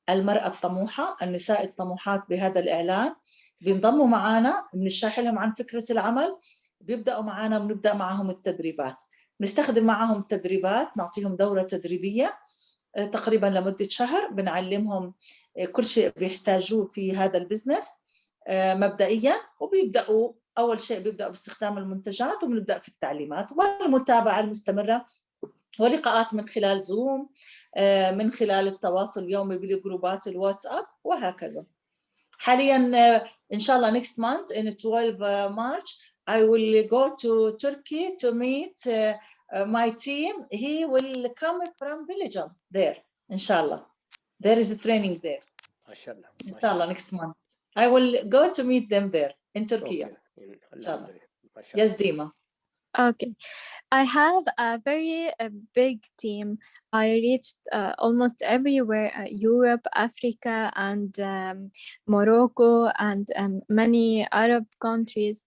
المرأة الطموحة، النساء الطموحات بهذا الاعلان بينضموا معنا، بنشرح لهم عن فكرة العمل، بيبدأوا معنا، بنبدأ معهم التدريبات، نستخدم معهم التدريبات، نعطيهم دورة تدريبية تقريبا لمدة شهر، بنعلمهم كل شيء بيحتاجوه في هذا البزنس مبدئيا، وبيبدأوا أول شيء بيبدأوا باستخدام المنتجات، وبنبدأ في التعليمات والمتابعة المستمرة ولقاءات من خلال زوم، من خلال التواصل اليومي بالجروبات الواتساب وهكذا. حاليا إن شاء الله next month in 12 March I will go to Turkey to meet my team. He will come from Belgium there إن شاء الله. There is a training there. ما شاء الله. إن شاء الله next month I will go to meet them there in Turkey. Yes, Dima. Okay. I have a very big team. I reached almost everywhere, Europe, Africa, and Morocco, and many Arab countries.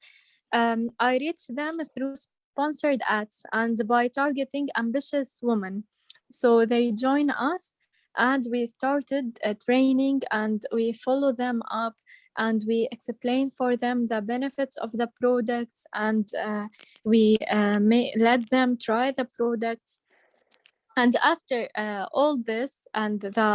I reached them through sponsored ads and by targeting ambitious women. So they join us, and we started training, and we follow them up, and we explain for them the benefits of the products, and we let them try the products. And after all this and the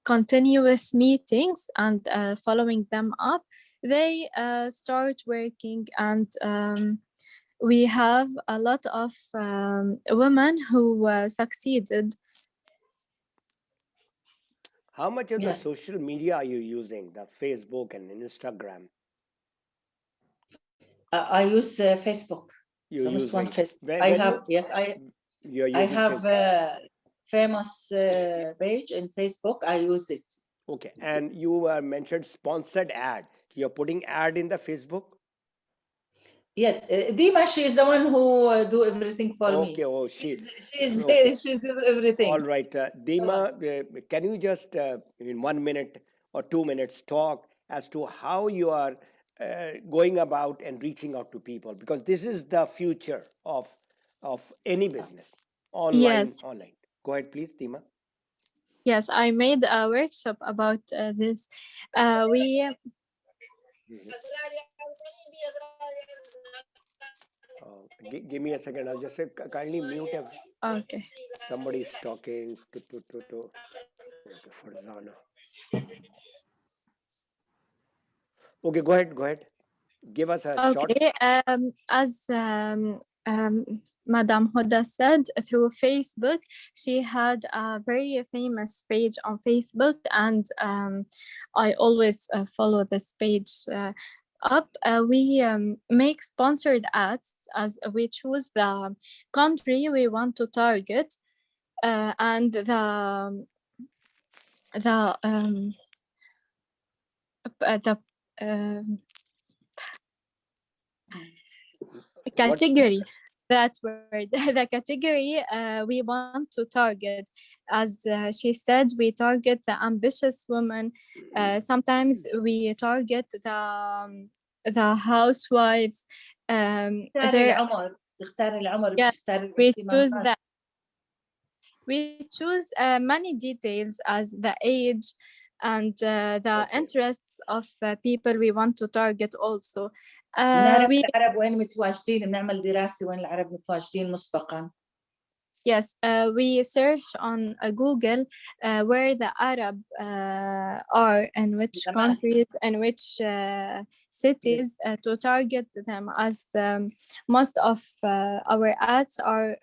continuous meetings and following them up, they start working, and we have a lot of women who succeeded. How much of the social media are you using, the Facebook and Instagram? I use Facebook. You use one Facebook. I have a famous page in Facebook. I use it. Okay, and you mentioned sponsored ad. You're putting ad in the Facebook? Yeah, Dima, she is the one who do everything for me. Okay, oh, she's do everything. All right, Dima, can you just in 1 minute or 2 minutes talk as to how you are going about and reaching out to people, because this is the future of any business, online. Yes. Online. Go ahead, please, Dima. Yes, I made a workshop about this. Give me a second. I'll just say kindly mute everyone. Okay. Somebody's talking to Farzana. Okay, go ahead. Give us a short. Okay, as Madame Huda said, through Facebook, she had a very famous page on Facebook, and I always follow this page up. We make sponsored ads as we choose the country we want to target, and the category. That word, the category we want to target. As she said, we target the ambitious woman. Sometimes we target the housewives. We choose many details as the age and the interests of people we want to target also. العرب وين متواجدين، بنعمل دراسة وين العرب متواجدين مسبقا. Yes, we search on Google where the Arab are and which countries and which cities to target them, as most of our ads are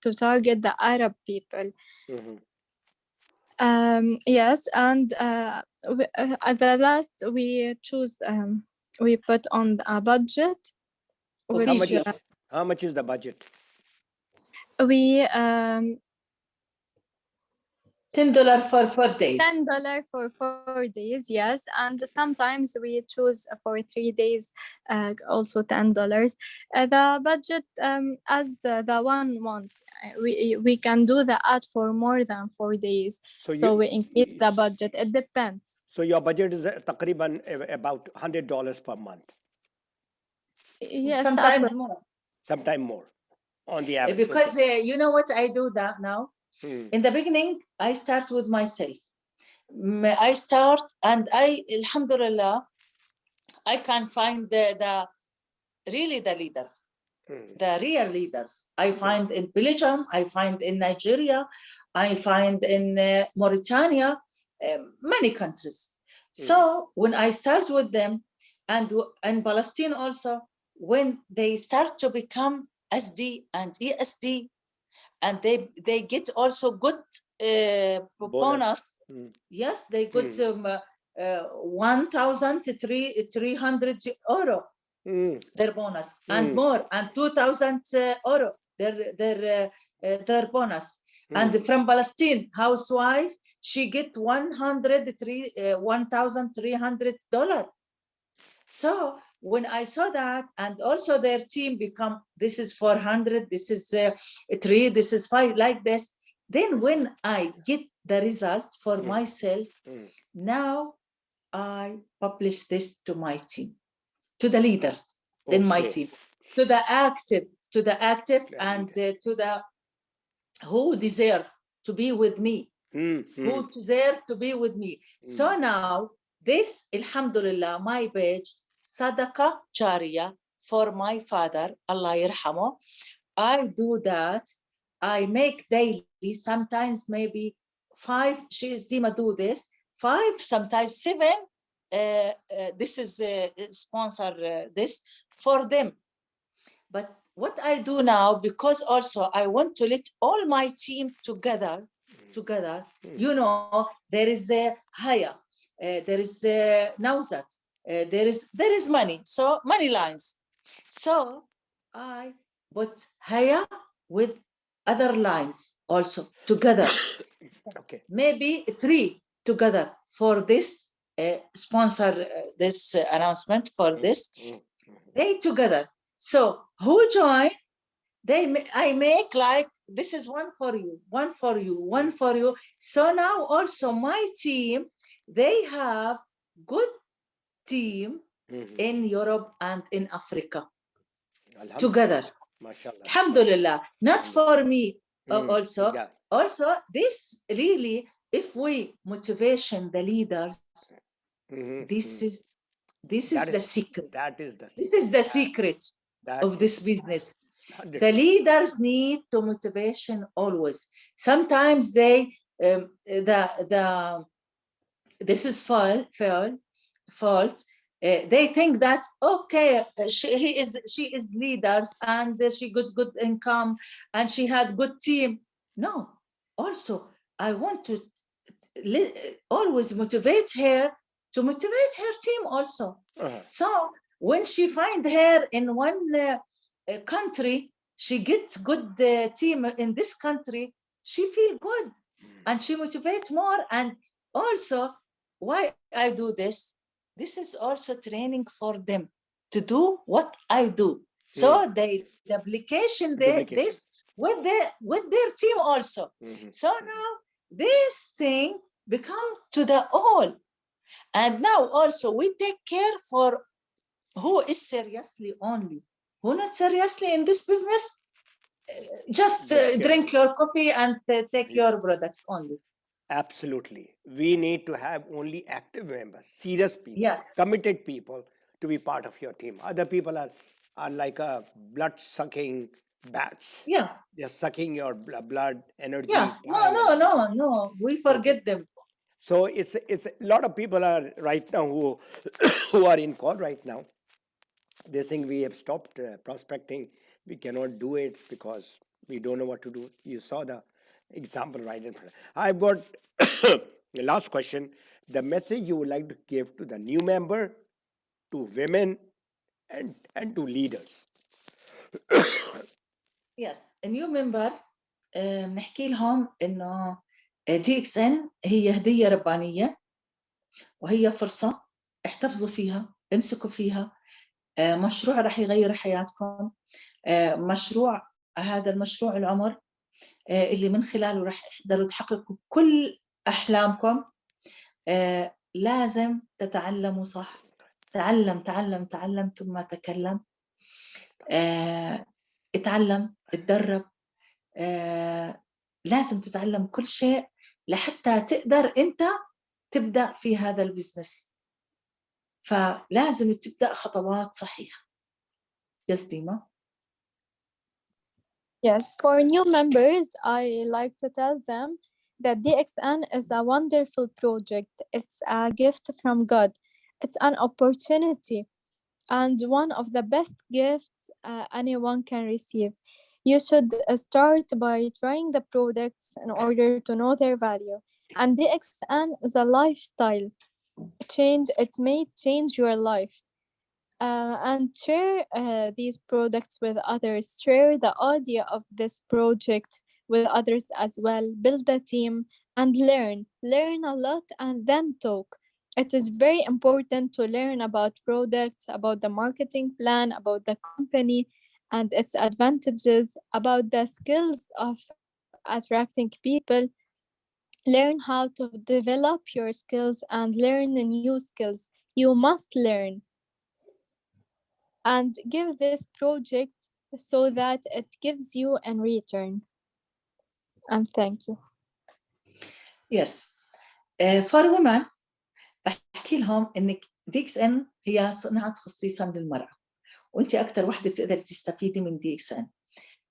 to target the Arab people. Yes, and at the last we choose, we put on a budget. How much is the budget? We $10 for 4 days. $10 for 4 days, yes, and sometimes we choose for 3 days, also $10. The budget, as the one wants, we can do the ad for more than 4 days, so we increase the budget. It depends. So your budget is تقريبا about $100 per month. Yes, sometimes more. Sometime more. On the average. Because you know what I do that now? In the beginning, I start with myself. I start and alhamdulillah, I can find the leaders, the real leaders. I find in Belgium, I find in Nigeria, I find in Mauritania, many countries. So when I start with them, and Palestine also, when they start to become SD and ESD, and they get also good bonus. Yes, they get 1,300 euro their bonus, and more, and 2,000 euro their bonus. And from Palestine housewife, she get $1,300. So when I saw that, and also their team become, this is 400, this is 3, this is 5, like this. Then when I get the result for myself, now I publish this to my team, to the leaders in my team, to the active, and to the who deserve to be with me, who deserve to be with me. So now this, alhamdulillah, my page, Sadaqa Jariya, for my father, Allah yarhamo. I do that. I make daily, sometimes maybe 5, she is Dima do this, 5, sometimes 7. This is sponsor this for them. But what I do now, because also I want to let all my team together, you know, there is a Haya, there is a Nauzat, there is money, so money lines. So I put Haya with other lines also together. Maybe 3 together for this sponsor, this announcement for this. They together. So who join? I make like, this is one for you, one for you, one for you. So now also my team, they have good team in Europe and in Africa together. Alhamdulillah. Not for me also. Also, this really, if we motivation the leaders, this is the secret. This is the secret of this business. The leaders need to motivation always. Sometimes they this is fault. They think that okay, she is leaders, and she got good income, and she had good team. No, also I want to always motivate her to motivate her team also. So when she find her in one country, she gets good team in this country, she feel good, and she motivates more. And also, why I do this? This is also training for them to do what I do. So they duplication this with their team also. So now this thing become to the all. And now also we take care for who is seriously only, who not seriously in this business, just drink your coffee and take your products only. Absolutely. We need to have only active members, serious people, committed people to be part of your team. Other people are like a blood-sucking bats. Yeah. They're sucking your blood, energy. Yeah. No. We forget them. So it's a lot of people are right now who are in call right now. They think we have stopped prospecting. We cannot do it because we don't know what to do. You saw the example right in front. I've got the last question. The message you would like to give to the new member, to women, and to leaders. Yes, a new member, نحكي لهم إنه DXN هي هدية ربانية، وهي فرصة، احتفظوا فيها، امسكوا فيها. مشروع رح يغير حياتكم. مشروع، هذا المشروع العمر اللي من خلاله رح تقدروا تحققوا كل أحلامكم. لازم تتعلموا صح. تعلم ثم تكلم. اتعلم، اتدرب. لازم تتعلم كل شيء لحتى تقدر أنت تبدأ في هذا البزنس. فلازم تبدأ خطوات صحيحة. يس ديما. Yes, for new members, I like to tell them that DXN is a wonderful project. It's a gift from God. It's an opportunity and one of the best gifts anyone can receive. You should start by trying the products in order to know their value. And DXN is a lifestyle change. It may change your life. And share these products with others. Share the idea of this project with others as well. Build a team and learn. Learn a lot and then talk. It is very important to learn about products, about the marketing plan, about the company and its advantages, about the skills of attracting people. Learn how to develop your skills and learn new skills. You must learn and give this project so that it gives you in return. And thank you. Yes. For women بحكي لهم إنك DXN هي صنعت خصيصا للمرأة، وأنت أكتر وحدة بتقدري تستفيدي من DXN.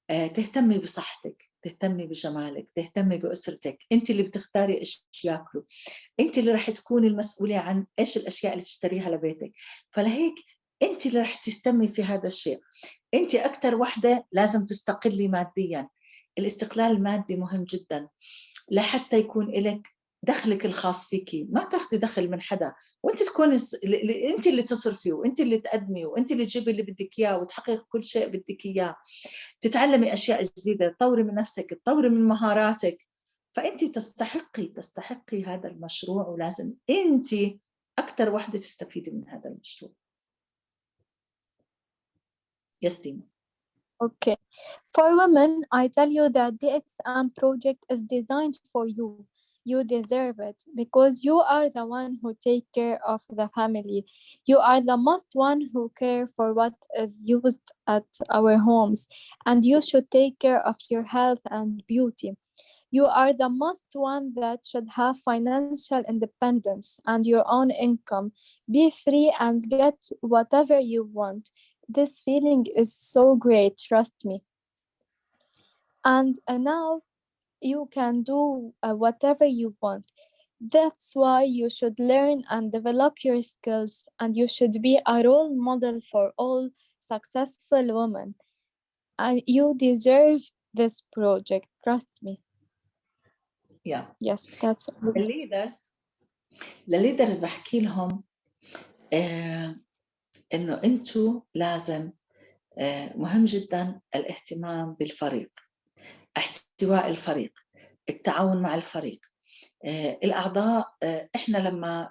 تهتمي بصحتك، تهتمي بجمالك، تهتمي بأسرتك. أنت اللي بتختاري إيش ياكلوا، أنت اللي رح تكوني المسؤولة عن إيش الأشياء اللي تشتريها لبيتك. فلهيك أنت اللي رح تهتمي في هذا الشيء. أنت أكتر وحدة لازم تستقلي ماديا. الاستقلال المادي مهم جدا لحتى يكون لك دخلك الخاص فيكي، ما تاخذي دخل من حدا، وانت تكوني انت اللي تصرفي وانت اللي تقدمي وانت اللي تجيبي اللي بدك اياه وتحققي كل شيء بدك اياه. تتعلمي اشياء جديده، تطوري من نفسك، تطوري من مهاراتك. فانت تستحقي هذا المشروع، ولازم انت اكثر وحده تستفيدي من هذا المشروع. Yes, Dina. Okay. For women, I tell you that the DXM project is designed for you. You deserve it because you are the one who take care of the family. You are the most one who care for what is used at our homes, and you should take care of your health and beauty. You are the most one that should have financial independence and your own income. Be free and get whatever you want. This feeling is so great, trust me. And now you can do whatever you want. That's why you should learn and develop your skills, and you should be a role model for all successful women. And you deserve this project, trust me. Yeah. Yes, that's all. للليدرز بحكي لهم إنه أنتوا لازم مهم جدا الاهتمام بالفريق، احتواء الفريق، التعاون مع الفريق. الأعضاء إحنا لما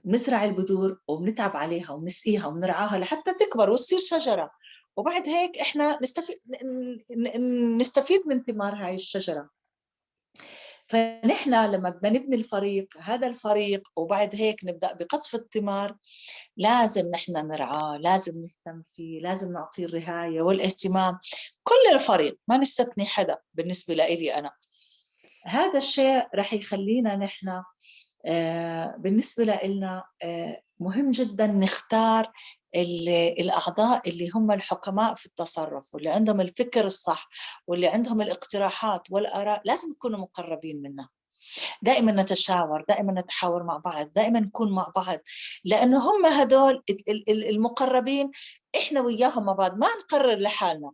بنزرع البذور وبنتعب عليها وبنسقيها وبنرعاها لحتى تكبر وتصير شجرة، وبعد هيك إحنا نستفيد من ثمار هاي الشجرة. فنحن لما بدنا نبني الفريق، هذا الفريق وبعد هيك نبدأ بقصف الثمار، لازم نحن نرعاه، لازم نهتم فيه، لازم نعطيه الرعاية والاهتمام. كل الفريق، ما نستثني حدا. بالنسبة لي أنا هذا الشيء رح يخلينا نحن بالنسبة لنا مهم جدا نختار الأعضاء اللي هم الحكماء في التصرف، واللي عندهم الفكر الصح، واللي عندهم الاقتراحات والآراء. لازم يكونوا مقربين منا، دائما نتشاور، دائما نتحاور مع بعض، دائما نكون مع بعض، لأنه هم هدول المقربين. إحنا وياهم مع بعض، ما نقرر لحالنا.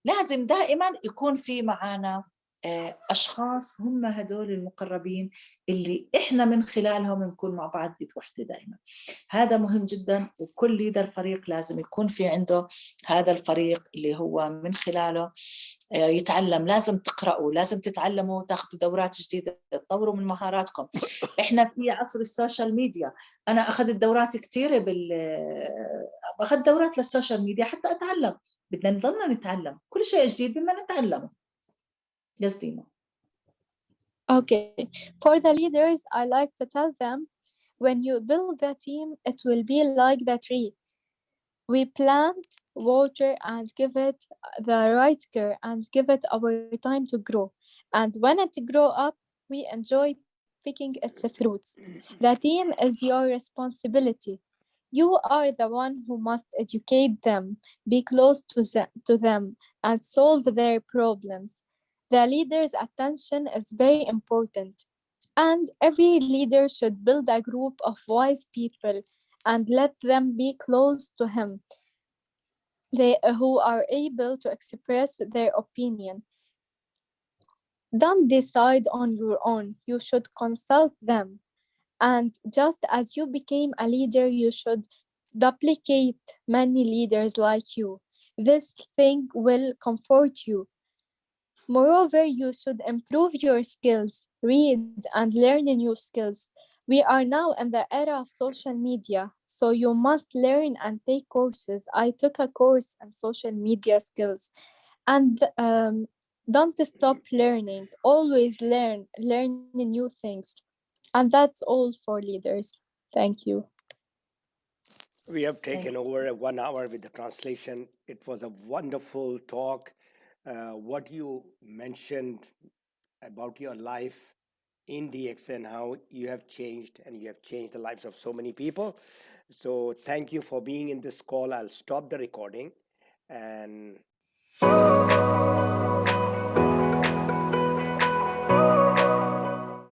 لازم دائما يكون في معنا أشخاص هم هدول المقربين اللي إحنا من خلالهم نكون مع بعض بيد وحدة دائما. هذا مهم جدا، وكل ليدر فريق لازم يكون في عنده هذا الفريق اللي هو من خلاله يتعلم. لازم تقرأوا، لازم تتعلموا، تاخذوا دورات جديدة، تطوروا من مهاراتكم. إحنا في عصر السوشيال ميديا، أنا أخذت دورات كثيرة أخذت دورات للسوشيال ميديا حتى أتعلم. بدنا نضلنا نتعلم، كل شيء جديد بدنا نتعلمه. Yes, Dina. Okay. For the leaders, I like to tell them, when you build the team, it will be like the tree. We plant, water, and give it the right care and give it our time to grow. And when it grows up, we enjoy picking its fruits. The team is your responsibility. You are the one who must educate them, be close to them, and solve their problems. The leader's attention is very important, and every leader should build a group of wise people and let them be close to him, who are able to express their opinion. Don't decide on your own, you should consult them. And just as you became a leader, you should duplicate many leaders like you. This thing will comfort you. Moreover, you should improve your skills, read, and learn new skills. We are now in the era of social media, so you must learn and take courses. I took a course in social media skills, and don't stop learning. Always learn new things. And that's all for leaders. Thank you. We have Thank taken over 1 hour with the translation. It was a wonderful talk. What you mentioned about your life in DX and how you have changed and you have changed the lives of so many people. So thank you for being in this call. I'll stop the recording and